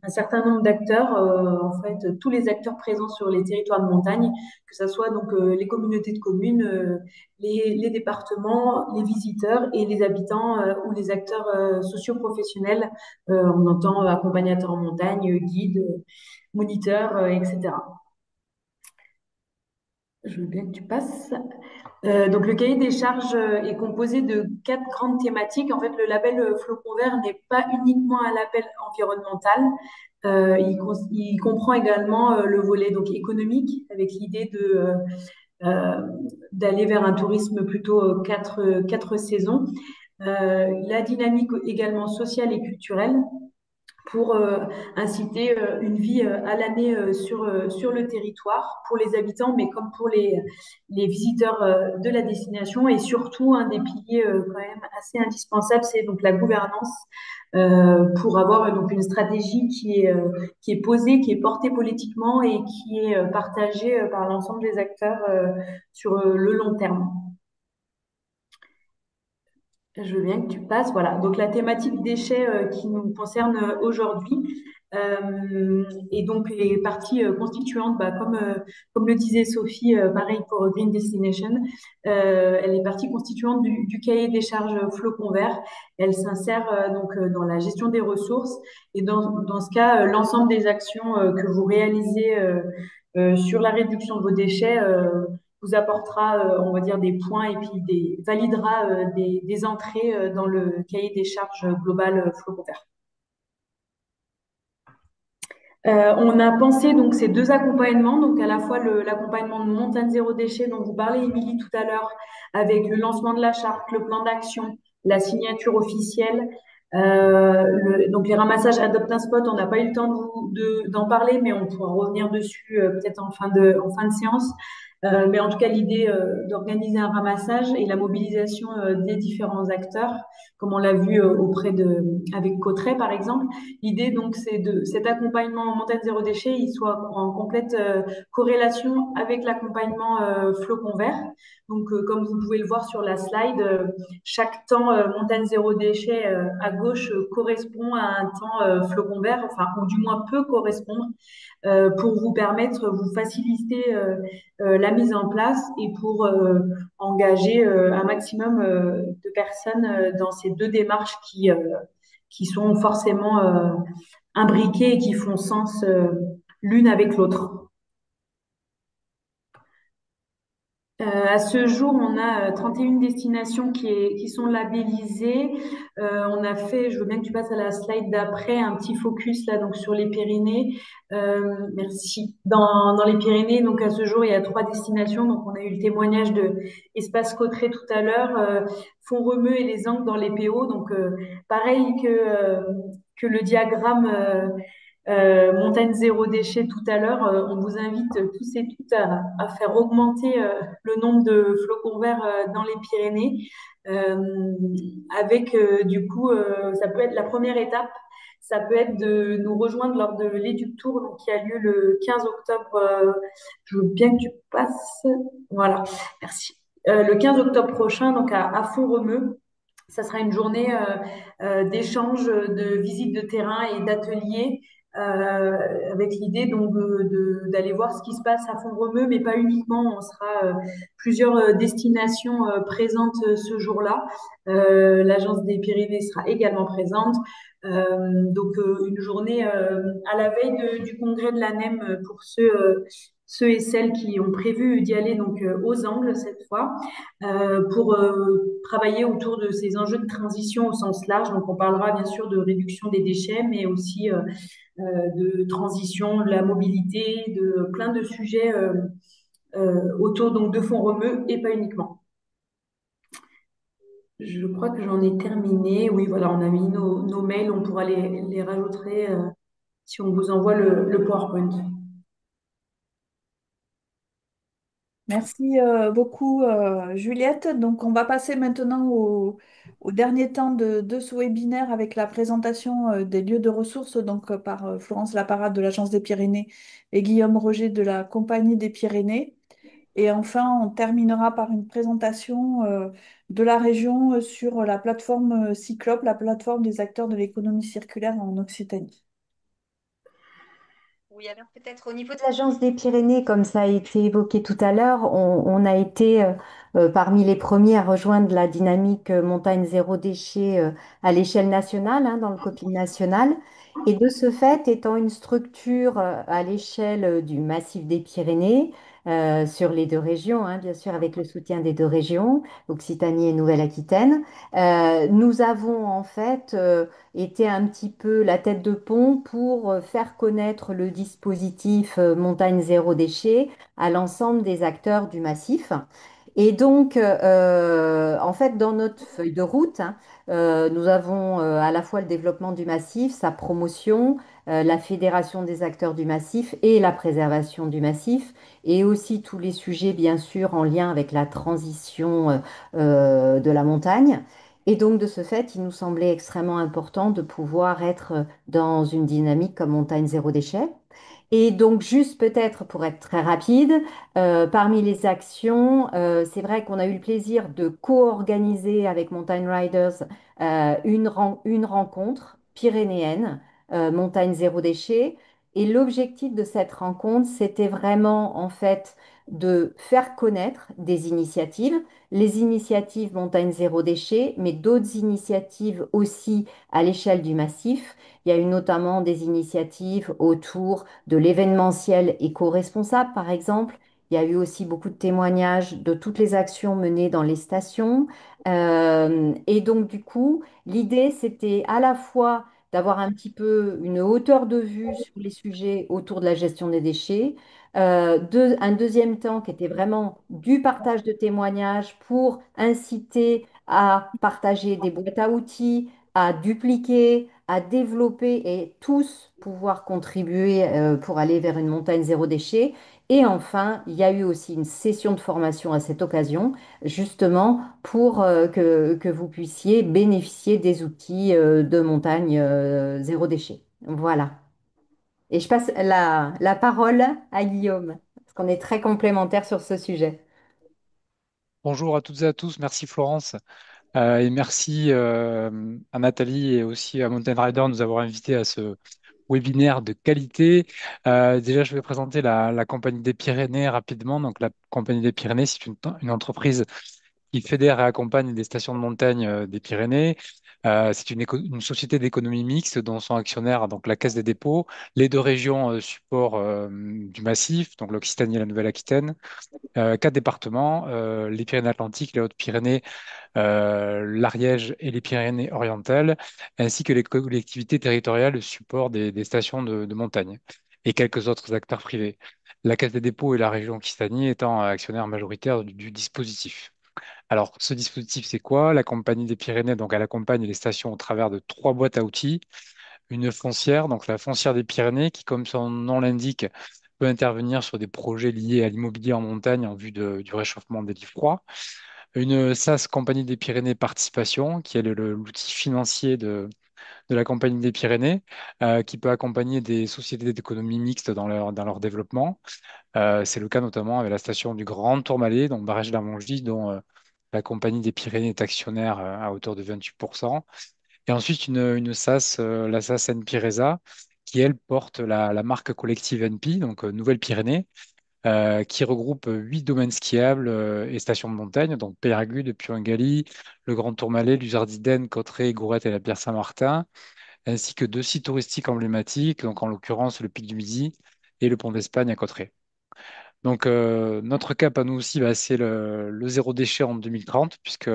un certain nombre d'acteurs, en fait tous les acteurs présents sur les territoires de montagne, que ce soit donc les communautés de communes, les départements, les visiteurs et les habitants ou les acteurs socio-professionnels. On entend accompagnateurs en montagne, guides, moniteurs, etc. Je veux bien que tu passes. Donc le cahier des charges est composé de 4 grandes thématiques. En fait, le label Flocon Vert n'est pas uniquement un label environnemental. Il comprend également le volet donc économique, avec l'idée d'aller vers un tourisme plutôt quatre saisons. La dynamique également sociale et culturelle, pour inciter une vie à l'année sur le territoire pour les habitants, mais comme pour les visiteurs de la destination. Et surtout, un des piliers quand même assez indispensables, c'est donc la gouvernance pour avoir donc une stratégie qui est posée, qui est portée politiquement et qui est partagée par l'ensemble des acteurs sur le long terme. Je veux bien que tu passes. Voilà. Donc, la thématique déchets qui nous concerne aujourd'hui et donc les parties constituantes, comme le disait Sophie, pareil pour Green Destination, elle est partie constituante du cahier des charges Flocon Vert. Elle s'insère dans la gestion des ressources et dans ce cas, l'ensemble des actions que vous réalisez sur la réduction de vos déchets vous apportera, on va dire, des points et puis validera des entrées dans le cahier des charges global Flocon Vert. On a pensé donc ces 2 accompagnements, donc à la fois l'accompagnement de Montagne Zéro Déchet dont vous parlez, Émilie, tout à l'heure, avec le lancement de la charte, le plan d'action, la signature officielle. Donc les ramassages Adopt un Spot, on n'a pas eu le temps d'en parler, mais on pourra revenir dessus peut-être en fin de séance. Mais en tout cas, l'idée d'organiser un ramassage et la mobilisation des différents acteurs, comme on l'a vu avec Cotret par exemple. L'idée donc, c'est cet accompagnement en montagne zéro déchet, il soit en complète corrélation avec l'accompagnement Flocon Vert. Donc, comme vous pouvez le voir sur la slide, chaque temps montagne zéro déchet à gauche correspond à un temps Flocon Vert, enfin, ou du moins peut correspondre pour vous permettre, vous faciliter la mise en place et pour engager un maximum de personnes dans ces 2 démarches qui sont forcément imbriquées et qui font sens l'une avec l'autre. À ce jour, on a 31 destinations qui sont labellisées. On a fait, je veux bien que tu passes à la slide d'après, un petit focus là donc sur les Pyrénées. Merci. Dans les Pyrénées, donc à ce jour, il y a 3 destinations. Donc on a eu le témoignage de Espace Cotterêts tout à l'heure, Font-Romeu et les Angles dans les PO. Donc pareil que le diagramme. Montagne zéro déchet tout à l'heure, on vous invite tous et toutes à faire augmenter le nombre de flocons verts dans les Pyrénées. Avec du coup, ça peut être la première étape, ça peut être de nous rejoindre lors de l'Éduc Tour donc, qui a lieu le 15 octobre. Je veux bien que tu passes. Voilà, merci. Le 15 octobre prochain, donc à Font-Romeu. Ça sera une journée d'échange, de visite de terrain et d'ateliers avec l'idée donc d'aller voir ce qui se passe à Font-Romeu, mais pas uniquement. On sera plusieurs destinations présentes ce jour-là. L'Agence des Pyrénées sera également présente. Donc une journée à la veille du congrès de l'ANEM pour ceux et celles qui ont prévu d'y aller donc aux Angles cette fois pour travailler autour de ces enjeux de transition au sens large. Donc on parlera bien sûr de réduction des déchets, mais aussi de transition, de la mobilité, de plein de sujets autour donc de Font-Romeu et pas uniquement. Je crois que j'en ai terminé. Oui, voilà, on a mis nos mails, on pourra les rajouter si on vous envoie le PowerPoint. Merci beaucoup Juliette. Donc on va passer maintenant au dernier temps de ce webinaire avec la présentation des lieux de ressources par Florence Laparade de l'Agence des Pyrénées et Guillaume Roger de la Compagnie des Pyrénées. Et enfin, on terminera par une présentation de la région sur la plateforme Cyclope, la plateforme des acteurs de l'économie circulaire en Occitanie. Oui, alors peut-être au niveau de l'Agence des Pyrénées, comme ça a été évoqué tout à l'heure, on a été parmi les premiers à rejoindre la dynamique montagne zéro déchet à l'échelle nationale, hein, dans le copil national. Et de ce fait, étant une structure à l'échelle du massif des Pyrénées, sur les deux régions, hein, bien sûr avec le soutien des deux régions, Occitanie et Nouvelle-Aquitaine, nous avons en fait était un petit peu la tête de pont pour faire connaître le dispositif Montagne Zéro Déchet à l'ensemble des acteurs du massif. Et donc, en fait, dans notre feuille de route, hein, nous avons à la fois le développement du massif, sa promotion, la fédération des acteurs du massif et la préservation du massif, et aussi tous les sujets, bien sûr, en lien avec la transition de la montagne. Et donc, de ce fait, il nous semblait extrêmement important de pouvoir être dans une dynamique comme montagne zéro déchet. Et donc, juste peut-être pour être très rapide, parmi les actions, c'est vrai qu'on a eu le plaisir de co-organiser avec Mountain Riders une rencontre pyrénéenne, montagne zéro déchet. Et l'objectif de cette rencontre, c'était vraiment en fait de faire connaître des initiatives, les initiatives montagne zéro déchet, mais d'autres initiatives aussi à l'échelle du massif. Il y a eu notamment des initiatives autour de l'événementiel éco-responsable, par exemple. Il y a eu aussi beaucoup de témoignages de toutes les actions menées dans les stations. Et donc, du coup, l'idée, c'était à la fois d'avoir un petit peu une hauteur de vue sur les sujets autour de la gestion des déchets. Un deuxième temps qui était vraiment du partage de témoignages pour inciter à partager des boîtes à outils, à dupliquer, à développer et tous pouvoir contribuer pour aller vers une montagne zéro déchet. Et enfin, il y a eu aussi une session de formation à cette occasion, justement pour que vous puissiez bénéficier des outils de montagne zéro déchet. Voilà. Et je passe la parole à Guillaume, parce qu'on est très complémentaires sur ce sujet. Bonjour à toutes et à tous, merci Florence. Et merci à Nathalie et aussi à Mountain Rider de nous avoir invités à ce webinaire de qualité. Déjà, je vais présenter la Compagnie des Pyrénées rapidement. Donc, la Compagnie des Pyrénées, c'est une entreprise qui fédère et accompagne des stations de montagne des Pyrénées. C'est une société d'économie mixte dont sont actionnaires donc la Caisse des dépôts, les deux régions support du massif, donc l'Occitanie et la Nouvelle-Aquitaine, quatre départements, les Pyrénées-Atlantiques, les Hautes-Pyrénées, l'Ariège et les Pyrénées-Orientales, ainsi que les collectivités territoriales de support des stations de montagne et quelques autres acteurs privés. La Caisse des dépôts et la région Occitanie étant actionnaires majoritaires du dispositif. Alors, ce dispositif, c'est quoi? La Compagnie des Pyrénées, donc elle accompagne les stations au travers de trois boîtes à outils. Une foncière, donc la foncière des Pyrénées, qui, comme son nom l'indique, peut intervenir sur des projets liés à l'immobilier en montagne en vue du réchauffement des lits froids. Une SAS Compagnie des Pyrénées Participation, qui est l'outil financier de la Compagnie des Pyrénées, qui peut accompagner des sociétés d'économie mixte dans leur développement. C'est le cas notamment avec la station du Grand Tourmalet, donc barrage d'Armongy, dont la Compagnie des Pyrénées est actionnaire à hauteur de 28%. Et ensuite, une SAS, la SAS NP-RESA, qui, elle, porte la marque collective NP, donc Nouvelle-Pyrénées, qui regroupe 8 domaines skiables et stations de montagne, donc Peyragudes, Puy-en-Galy, le Grand Tourmalet, Luzardiden, Cauterets, Gourette et la Pierre Saint-Martin, ainsi que deux sites touristiques emblématiques, donc en l'occurrence le Pic du Midi et le Pont d'Espagne à Cauterets. Donc notre cap à nous aussi, bah, c'est le zéro déchet en 2030, puisque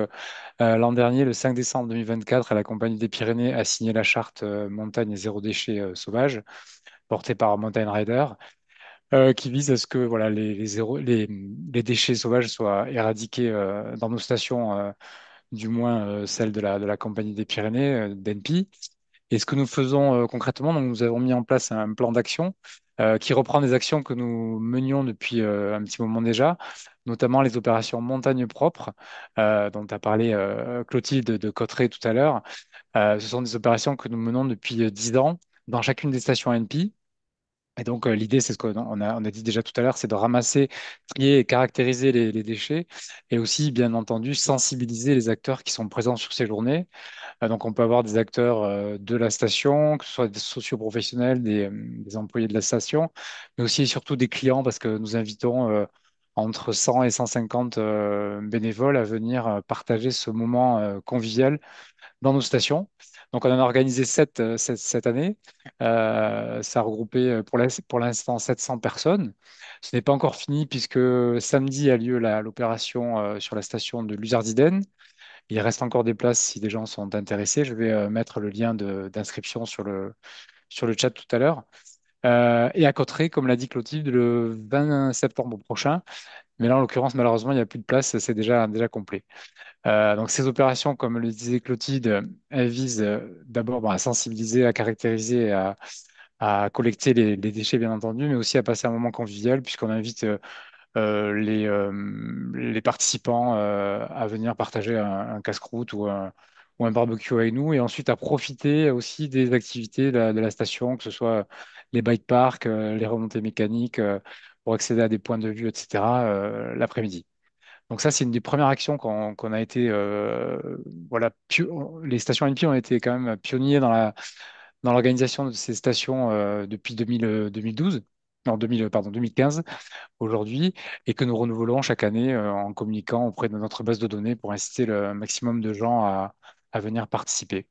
l'an dernier, le 5 décembre 2024, la Compagnie des Pyrénées a signé la charte montagne et zéro déchet sauvage, portée par Mountain Rider, qui vise à ce que voilà, les déchets sauvages soient éradiqués dans nos stations, du moins celles de la Compagnie des Pyrénées, d'ENPI. Et ce que nous faisons concrètement, donc nous avons mis en place un plan d'action qui reprend des actions que nous menions depuis un petit moment déjà, notamment les opérations montagne propre, dont a parlé Clotilde de Cotteret tout à l'heure. Ce sont des opérations que nous menons depuis 10 ans dans chacune des stations ANPI. Et donc, l'idée, c'est ce qu'on a dit déjà tout à l'heure, c'est de ramasser, trier et caractériser les déchets et aussi, bien entendu, sensibiliser les acteurs qui sont présents sur ces journées. Donc, on peut avoir des acteurs de la station, que ce soit des socioprofessionnels, des employés de la station, mais aussi et surtout des clients, parce que nous invitons entre 100 et 150 bénévoles à venir partager ce moment convivial dans nos stations. Donc, on en a organisé 7 cette année. Ça a regroupé pour l'instant 700 personnes. Ce n'est pas encore fini puisque samedi a lieu l'opération sur la station de Luzardiden. Il reste encore des places si des gens sont intéressés. Je vais mettre le lien d'inscription sur le chat tout à l'heure. Et à Cotteret, comme l'a dit Clotilde, le 20 septembre prochain. Mais là, en l'occurrence, malheureusement, il n'y a plus de place, c'est déjà complet. Donc ces opérations, comme le disait Clotilde, elles visent d'abord à sensibiliser, à caractériser, à collecter les déchets, bien entendu, mais aussi à passer un moment convivial, puisqu'on invite les participants à venir partager un casse-croûte ou un barbecue avec nous, et ensuite à profiter aussi des activités de la station, que ce soit les bike parks, les remontées mécaniques, pour accéder à des points de vue, etc., l'après-midi. Donc ça, c'est une des premières actions qu'on a été, voilà, les stations NP ont été quand même pionniers dans l'organisation de ces stations depuis 2012, non 2000, pardon, 2015 aujourd'hui, et que nous renouvelons chaque année en communiquant auprès de notre base de données pour inciter le maximum de gens à venir participer.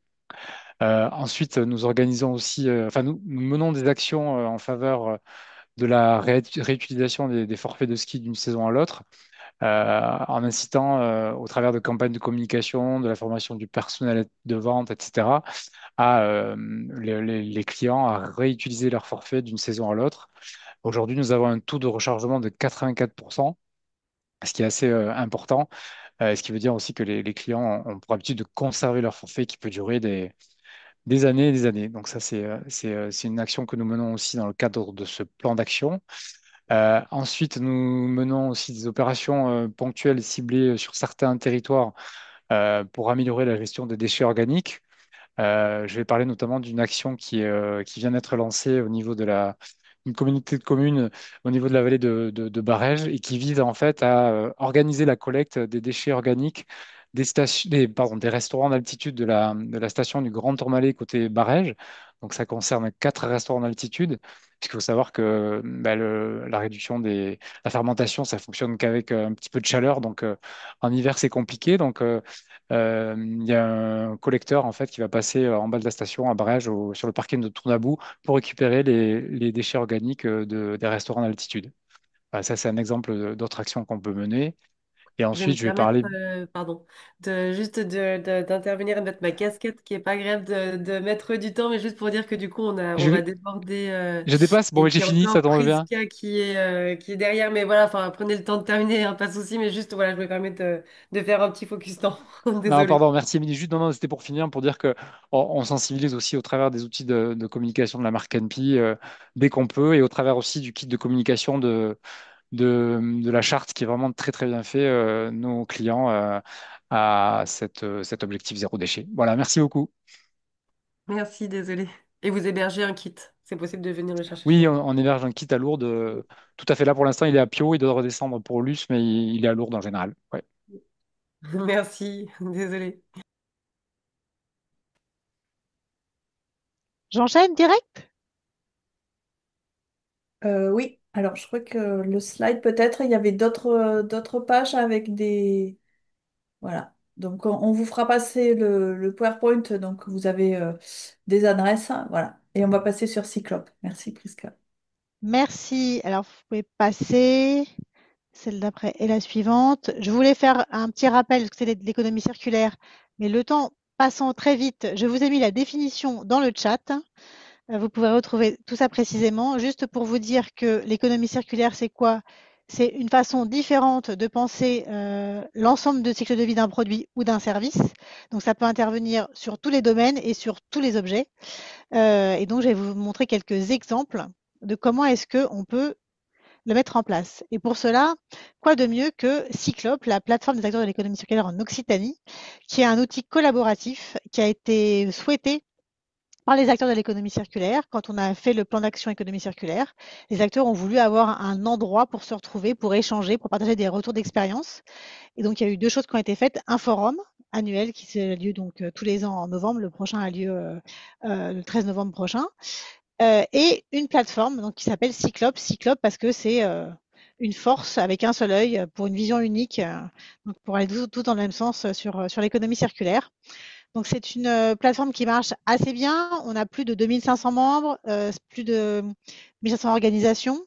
Ensuite, nous organisons aussi, enfin nous menons des actions en faveur de la réutilisation des forfaits de ski d'une saison à l'autre en incitant au travers de campagnes de communication, de la formation du personnel de vente, etc., à les clients à réutiliser leur forfait d'une saison à l'autre. Aujourd'hui, nous avons un taux de rechargement de 84%, ce qui est assez important, ce qui veut dire aussi que les clients ont pour habitude de conserver leur forfait qui peut durer des années et des années. Donc ça, c'est une action que nous menons aussi dans le cadre de ce plan d'action. Ensuite, nous menons aussi des opérations ponctuelles ciblées sur certains territoires pour améliorer la gestion des déchets organiques. Je vais parler notamment d'une action qui vient d'être lancée au niveau de une communauté de communes au niveau de la vallée de Barèges et qui vise en fait à organiser la collecte des déchets organiques des restaurants d'altitude de la station du Grand Tourmalet côté Barèges. Donc ça concerne 4 restaurants d'altitude, puisqu'il faut savoir que bah, la réduction la fermentation, ça fonctionne qu'avec un petit peu de chaleur. Donc en hiver, c'est compliqué. Donc il y a un collecteur en fait qui va passer en bas de la station à Barèges sur le parking de Tournabou pour récupérer les déchets organiques des restaurants d'altitude. Voilà, ça, c'est un exemple d'autres actions qu'on peut mener. Et Je vais me ensuite, je vais permettre, parler. pardon, d'intervenir et de mettre ma casquette qui est pas agréable de mettre du temps, mais juste pour dire que du coup, on Je, va déborder je dépasse. Bon, et ouais, j'ai qu'il y a fini, ça encore tombe bien. Prisca qui est derrière. Mais voilà, enfin, prenez le temps de terminer, hein, pas de souci, mais juste, voilà, je me permets de faire un petit focus temps. Non, Désolée. pardon, merci Émilie. Juste, non, non, c'était pour finir, pour dire que on sensibilise aussi au travers des outils de communication de la marque NP dès qu'on peut, et au travers aussi du kit de communication de la charte qui est vraiment très très bien fait, nos clients à cet objectif zéro déchet. Voilà, merci beaucoup. Merci, désolée. Et vous hébergez un kit. C'est possible de venir le chercher chez Oui, vous. on héberge un kit à Lourdes. Tout à fait là pour l'instant, il est à Pio, il doit redescendre pour Luce, mais il est à Lourdes en général. Ouais. Merci, désolée. J'enchaîne direct? Oui, alors je crois que le slide, peut-être, il y avait d'autres pages avec des... Voilà. Donc on vous fera passer le PowerPoint, donc vous avez des adresses, hein, voilà. Et on va passer sur Cyclope. Merci Prisca. Merci. Alors, vous pouvez passer celle d'après et la suivante. Je voulais faire un petit rappel, parce que c'est de l'économie circulaire, mais le temps passant très vite, je vous ai mis la définition dans le chat. Vous pouvez retrouver tout ça précisément. Juste pour vous dire que l'économie circulaire, c'est quoi? C'est une façon différente de penser l'ensemble de cycle de vie d'un produit ou d'un service. Donc, ça peut intervenir sur tous les domaines et sur tous les objets. Et donc, je vais vous montrer quelques exemples de comment est-ce qu'on peut le mettre en place. Et pour cela, quoi de mieux que Cyclope, la plateforme des acteurs de l'économie circulaire en Occitanie, qui est un outil collaboratif qui a été souhaité par les acteurs de l'économie circulaire. Quand on a fait le plan d'action économie circulaire, les acteurs ont voulu avoir un endroit pour se retrouver, pour échanger, pour partager des retours d'expérience. Et donc, il y a eu deux choses qui ont été faites. Un forum annuel qui a lieu donc tous les ans en novembre. Le prochain a lieu le 13 novembre prochain. Et une plateforme donc, qui s'appelle Cyclope. Cyclope parce que c'est une force avec un seul œil pour une vision unique, donc pour aller tout dans le même sens sur l'économie circulaire. Donc c'est une plateforme qui marche assez bien. On a plus de 2500 membres, plus de 1500 organisations.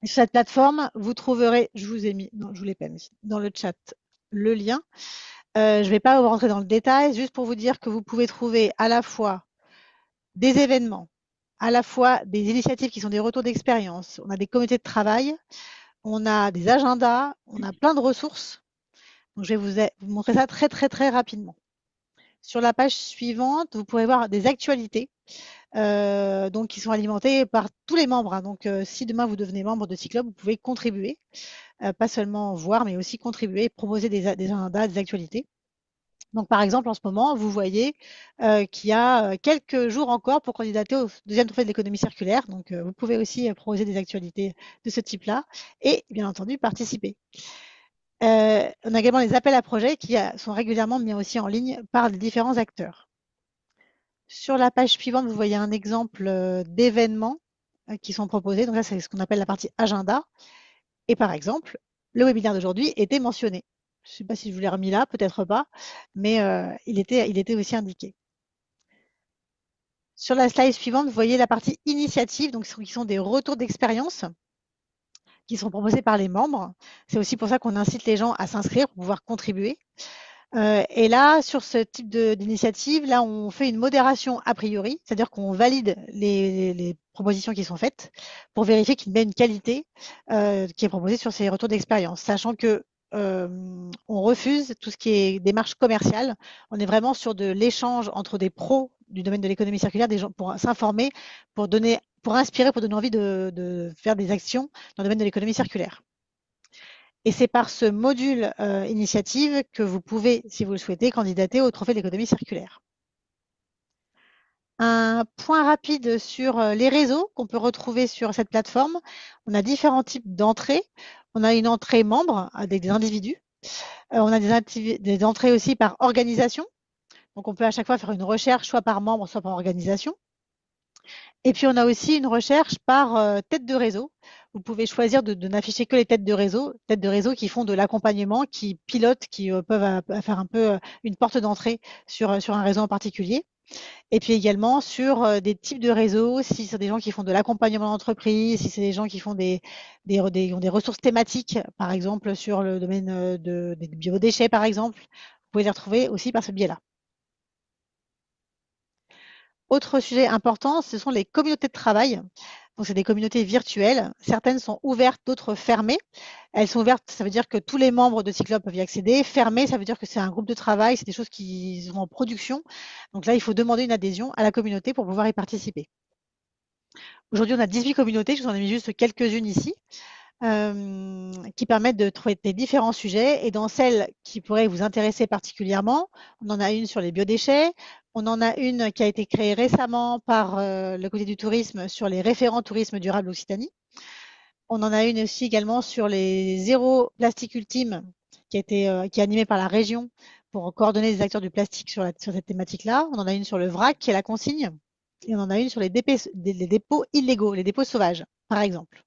Et sur cette plateforme, vous trouverez, je vous ai mis, non, je vous l'ai pas mis, dans le chat, le lien. Je ne vais pas rentrer dans le détail, juste pour vous dire que vous pouvez trouver à la fois des événements, à la fois des initiatives qui sont des retours d'expérience. On a des comités de travail, on a des agendas, on a plein de ressources. Donc je vais vous montrer ça très très très rapidement. Sur la page suivante, vous pourrez voir des actualités donc qui sont alimentées par tous les membres. Hein. Donc, si demain vous devenez membre de Cyclope, vous pouvez contribuer, pas seulement voir, mais aussi contribuer, proposer des agendas, des actualités. Donc, par exemple, en ce moment, vous voyez qu'il y a quelques jours encore pour candidater au deuxième trophée de l'économie circulaire. Donc, vous pouvez aussi proposer des actualités de ce type-là et, bien entendu, participer. On a également les appels à projets qui sont régulièrement mis aussi en ligne par les différents acteurs. Sur la page suivante, vous voyez un exemple d'événements qui sont proposés. Donc là, c'est ce qu'on appelle la partie agenda. Et par exemple, le webinaire d'aujourd'hui était mentionné. Je ne sais pas si je vous l'ai remis là, peut-être pas, mais il était aussi indiqué. Sur la slide suivante, vous voyez la partie initiative, donc qui sont des retours d'expérience qui sont proposés par les membres. C'est aussi pour ça qu'on incite les gens à s'inscrire pour pouvoir contribuer. Et là, sur ce type d'initiative, là, on fait une modération a priori, c'est-à-dire qu'on valide les propositions qui sont faites pour vérifier qu'il y a une qualité qui est proposée sur ces retours d'expérience, sachant que on refuse tout ce qui est démarche commerciale. On est vraiment sur de l'échange entre des pros du domaine de l'économie circulaire, des gens pour s'informer, pour inspirer, pour donner envie de faire des actions dans le domaine de l'économie circulaire. Et c'est par ce module initiative que vous pouvez, si vous le souhaitez, candidater au trophée de l'économie circulaire. Un point rapide sur les réseaux qu'on peut retrouver sur cette plateforme. On a différents types d'entrées. On a une entrée membre avec des individus. On a des entrées aussi par organisation. Donc on peut à chaque fois faire une recherche soit par membre, soit par organisation. Et puis on a aussi une recherche par tête de réseau. Vous pouvez choisir de n'afficher que les têtes de réseau qui font de l'accompagnement, qui pilotent, qui peuvent faire un peu une porte d'entrée sur un réseau en particulier. Et puis également sur des types de réseaux, si c'est des gens qui font de l'accompagnement d'entreprise, si c'est des gens qui font ont des ressources thématiques, par exemple sur le domaine des biodéchets, par exemple, vous pouvez les retrouver aussi par ce biais-là. Autre sujet important, ce sont les communautés de travail. Donc, c'est des communautés virtuelles. Certaines sont ouvertes, d'autres fermées. Elles sont ouvertes, ça veut dire que tous les membres de Cyclope peuvent y accéder. Fermées, ça veut dire que c'est un groupe de travail, c'est des choses qui sont en production. Donc là, il faut demander une adhésion à la communauté pour pouvoir y participer. Aujourd'hui, on a 18 communautés, je vous en ai mis juste quelques-unes ici, qui permettent de traiter différents sujets. Et dans celles qui pourraient vous intéresser particulièrement, on en a une sur les biodéchets, on en a une qui a été créée récemment par le Comité du tourisme sur les référents tourisme durable Occitanie. On en a une aussi également sur les zéro plastique ultime qui est animée par la région pour coordonner les acteurs du plastique sur cette thématique-là. On en a une sur le vrac qui est la consigne. Et on en a une sur les dépôts illégaux, les dépôts sauvages, par exemple.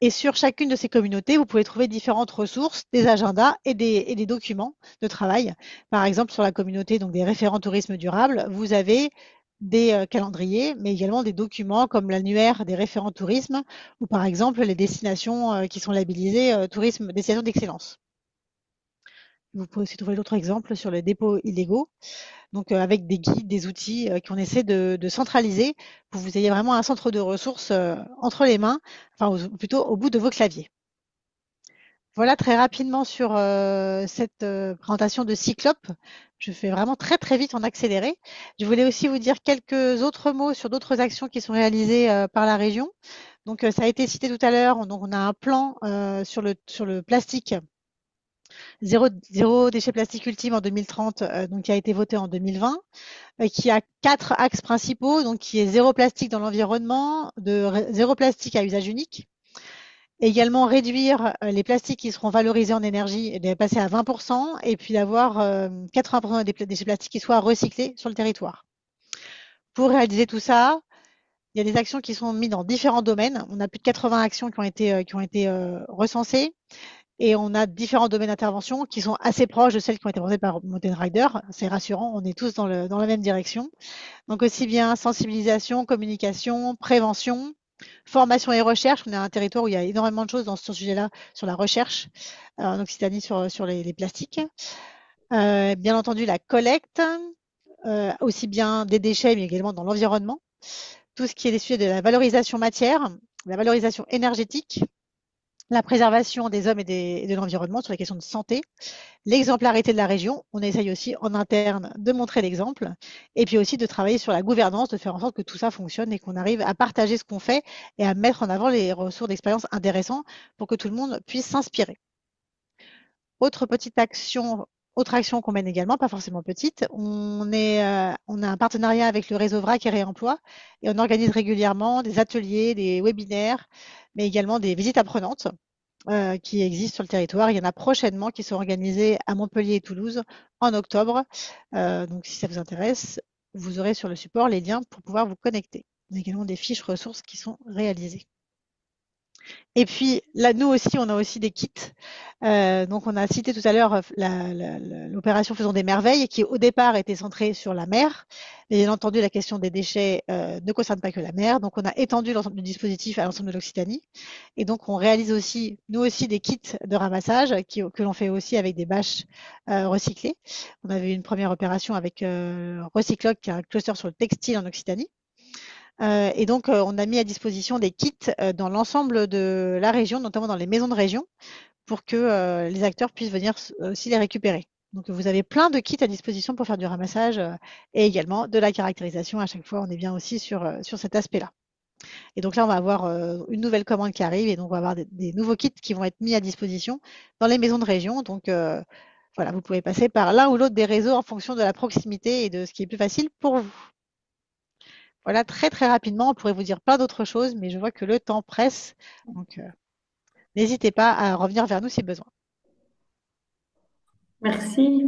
Et sur chacune de ces communautés, vous pouvez trouver différentes ressources, des agendas et des documents de travail. Par exemple, sur la communauté donc des référents tourisme durable, vous avez des calendriers, mais également des documents comme l'annuaire des référents tourisme ou par exemple les destinations qui sont labellisées tourisme destination d'excellence. Vous pouvez aussi trouver d'autres exemples sur les dépôts illégaux, donc avec des guides, des outils qu'on essaie de centraliser pour que vous ayez vraiment un centre de ressources entre les mains, enfin plutôt au bout de vos claviers. Voilà très rapidement sur cette présentation de Cyclope. Je fais vraiment très très vite en accéléré. Je voulais aussi vous dire quelques autres mots sur d'autres actions qui sont réalisées par la région. Donc ça a été cité tout à l'heure. Donc on a un plan sur le plastique zéro déchet plastique ultime en 2030, donc qui a été voté en 2020, qui a 4 axes principaux, donc qui est zéro plastique dans l'environnement, zéro plastique à usage unique, également réduire les plastiques qui seront valorisés en énergie et de passer à 20%, et puis d'avoir 80% des déchets plastiques qui soient recyclés sur le territoire. Pour réaliser tout ça, il y a des actions qui sont mises dans différents domaines. On a plus de 80 actions qui ont été recensées. Et on a différents domaines d'intervention qui sont assez proches de celles qui ont été présentées par Mountain Rider. C'est rassurant, on est tous dans la même direction. Donc aussi bien sensibilisation, communication, prévention, formation et recherche. On est un territoire où il y a énormément de choses dans ce sujet-là, sur la recherche en Occitanie sur les plastiques. Bien entendu, la collecte, aussi bien des déchets, mais également dans l'environnement. Tout ce qui est les sujets de la valorisation matière, la valorisation énergétique, la préservation des hommes et de l'environnement sur les questions de santé, l'exemplarité de la région. On essaye aussi en interne de montrer l'exemple et puis aussi de travailler sur la gouvernance, de faire en sorte que tout ça fonctionne et qu'on arrive à partager ce qu'on fait et à mettre en avant les ressources d'expérience intéressantes pour que tout le monde puisse s'inspirer. Autre petite action, autre action qu'on mène également, pas forcément petite, on a un partenariat avec le réseau VRAC et Réemploi et on organise régulièrement des ateliers, des webinaires, mais également des visites apprenantes qui existent sur le territoire. Il y en a prochainement qui sont organisés à Montpellier et Toulouse en octobre. Donc si ça vous intéresse, vous aurez sur le support les liens pour pouvoir vous connecter. Il y a également des fiches ressources qui sont réalisées. Et puis là, nous aussi, on a aussi des kits. Donc on a cité tout à l'heure l'opération Faisons des merveilles, qui au départ était centrée sur la mer. Et bien entendu, la question des déchets ne concerne pas que la mer. Donc on a étendu l'ensemble du dispositif à l'ensemble de l'Occitanie. Et donc on réalise aussi, nous aussi, des kits de ramassage que l'on fait aussi avec des bâches recyclées. On avait eu une première opération avec Recycloc, qui est un cluster sur le textile en Occitanie. Et donc, on a mis à disposition des kits dans l'ensemble de la région, notamment dans les maisons de région, pour que les acteurs puissent venir aussi les récupérer. Donc, vous avez plein de kits à disposition pour faire du ramassage et également de la caractérisation. À chaque fois, on est bien aussi sur cet aspect-là. Et donc là, on va avoir une nouvelle commande qui arrive et donc on va avoir des nouveaux kits qui vont être mis à disposition dans les maisons de région. Donc, voilà, vous pouvez passer par l'un ou l'autre des réseaux en fonction de la proximité et de ce qui est plus facile pour vous. Voilà, très très rapidement, on pourrait vous dire plein d'autres choses, mais je vois que le temps presse. Donc, n'hésitez pas à revenir vers nous si besoin. Merci.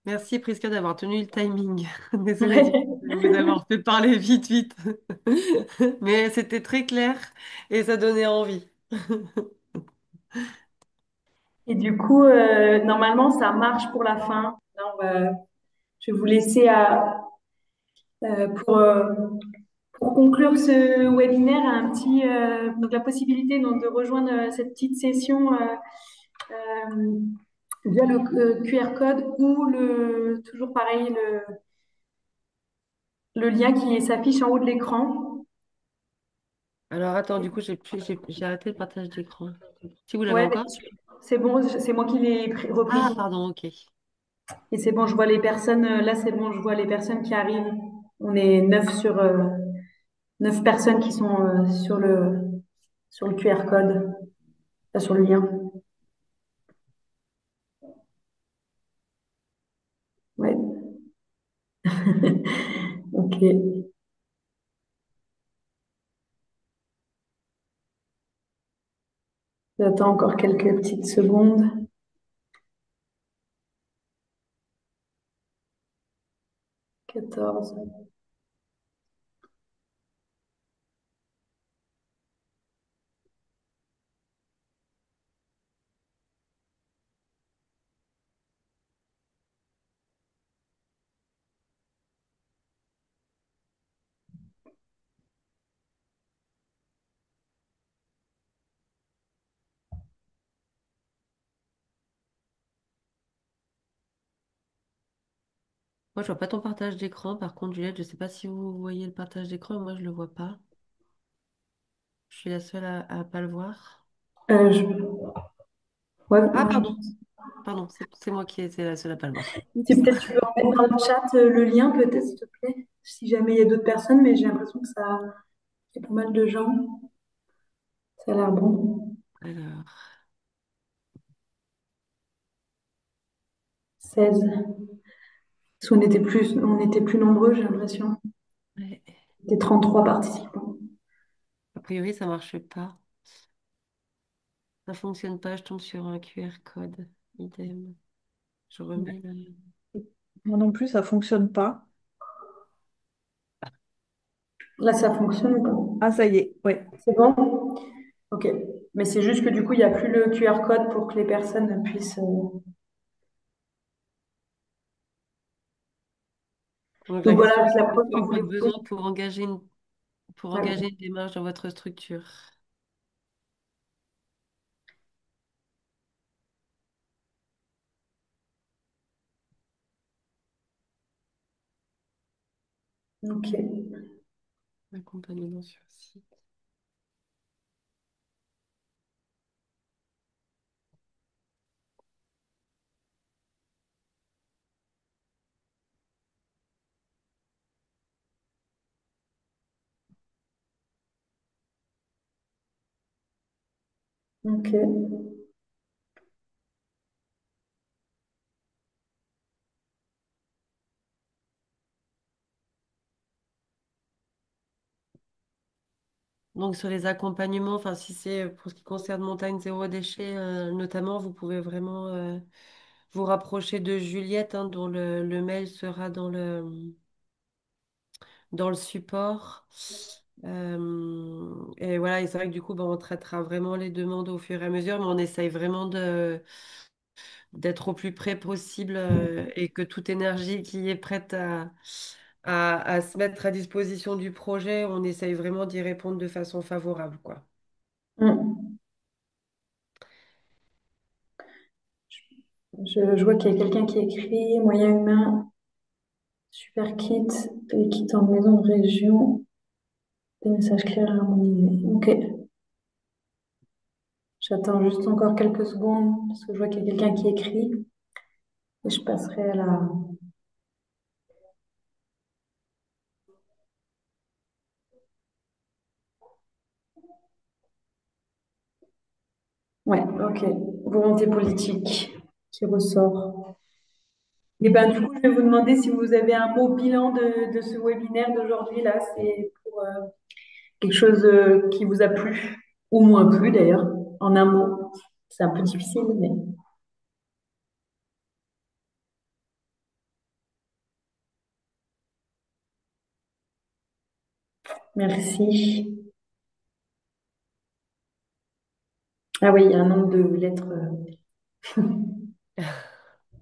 Merci Prisca d'avoir tenu le timing. Désolée Ouais. de vous avoir fait parler vite, vite. Mais c'était très clair et ça donnait envie. Et du coup, normalement, ça marche pour la fin. Là, je vais vous laisser euh, pour, euh, pour conclure ce webinaire, donc la possibilité donc, de rejoindre cette petite session via le QR code ou toujours pareil, le lien qui s'affiche en haut de l'écran. Alors attends, du coup, j'ai arrêté le partage d'écran. Si vous l'avez Ouais, encore? c'est bon, c'est moi qui l'ai repris. Ah, pardon, ok. Et c'est bon, je vois les personnes. Là, c'est bon, je vois les personnes qui arrivent. On est 9 personnes qui sont sur le QR code, sur le lien. Ouais. Ok. J'attends encore quelques petites secondes. 14. Moi, je vois pas ton partage d'écran. Par contre, Juliette, je sais pas si vous voyez le partage d'écran. Moi, je le vois pas. Je suis la seule à pas le voir. Euh, je- ouais, Ah, pardon, c'est moi qui étais la seule à pas le voir. si Oups. peut-être tu veux en mettre dans le chat le lien, peut-être, s'il te plaît, si jamais il y a d'autres personnes, mais j'ai l'impression que ça, il y a pas mal de gens. Ça a l'air bon. Alors, 16. Parce on était plus nombreux, j'ai l'impression. ouais. C'était 33 participants. A priori, ça marche pas. Ça fonctionne pas, je tombe sur un QR code. Idem. Je remets le... Moi non plus, ça fonctionne pas. Là, ça fonctionne ou pas? Ah, ça y est, ouais. C'est bon? Ok. Mais c'est juste que du coup, il n'y a plus le QR code pour que les personnes puissent. Donc Donc la voilà, question, la c'est preuve de quand quoi vous vous les avez trouvez. besoin pour Ouais. engager une démarche dans votre structure. Ok. Accompagnement sur site. Ok. Donc sur les accompagnements, enfin si c'est pour ce qui concerne montagne zéro déchet notamment, vous pouvez vraiment vous rapprocher de Juliette, hein, dont le mail sera dans le support. Et voilà, et c'est vrai que du coup, ben, on traitera vraiment les demandes au fur et à mesure, mais on essaye vraiment d'être au plus près possible et que toute énergie qui est prête à se mettre à disposition du projet, on essaye vraiment d'y répondre de façon favorable, quoi. Mm. Je vois qu'il y a quelqu'un qui écrit moyen humain, super kit, des kits en maison de région, des messages clairs et harmonisés. Ok. J'attends juste encore quelques secondes parce que je vois qu'il y a quelqu'un qui écrit et je passerai à la. Ouais, ok. Volonté politique qui ressort. Et ben du coup, je vais vous demander si vous avez un mot bilan de ce webinaire d'aujourd'hui là. C'est pour quelque chose qui vous a plu ou moins plu d'ailleurs, en un mot. C'est un peu difficile, mais merci. Ah oui, il y a un nombre de lettres.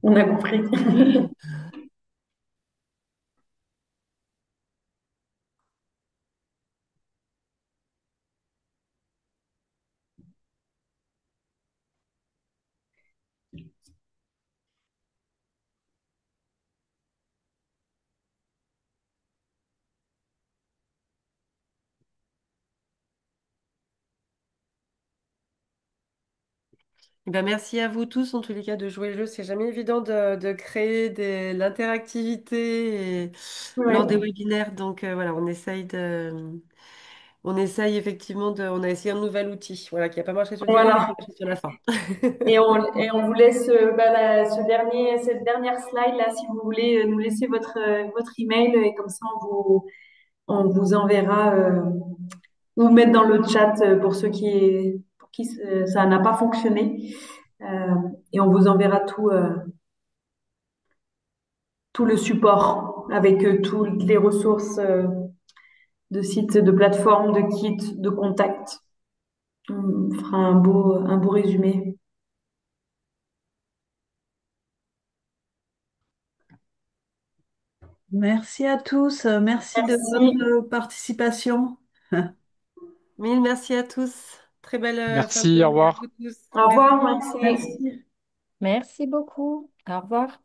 On a compris. Eh ben, merci à vous tous, en tous les cas, de jouer le jeu. C'est jamais évident de créer l'interactivité lors des Ouais. webinaires. Donc voilà, on essaye effectivement on a essayé un nouvel outil, voilà, qui n'a pas marché sur le début, mais qui Voilà. a marché sur la fin. Et on vous laisse cette dernière slide là, si vous voulez nous laisser votre email et comme ça on vous enverra ou mettre dans le chat pour ceux pour qui ça n'a pas fonctionné. Euh, et on vous enverra tout le support avec toutes les ressources de sites, de plateformes, de kits, de contacts. On fera un beau résumé. Merci à tous. Merci de Merci. votre participation. Mille merci à tous. Très belle fin de Merci, au journée à revoir. vous tous. Au revoir, Merci. Maxime. Merci. Merci beaucoup. Au revoir.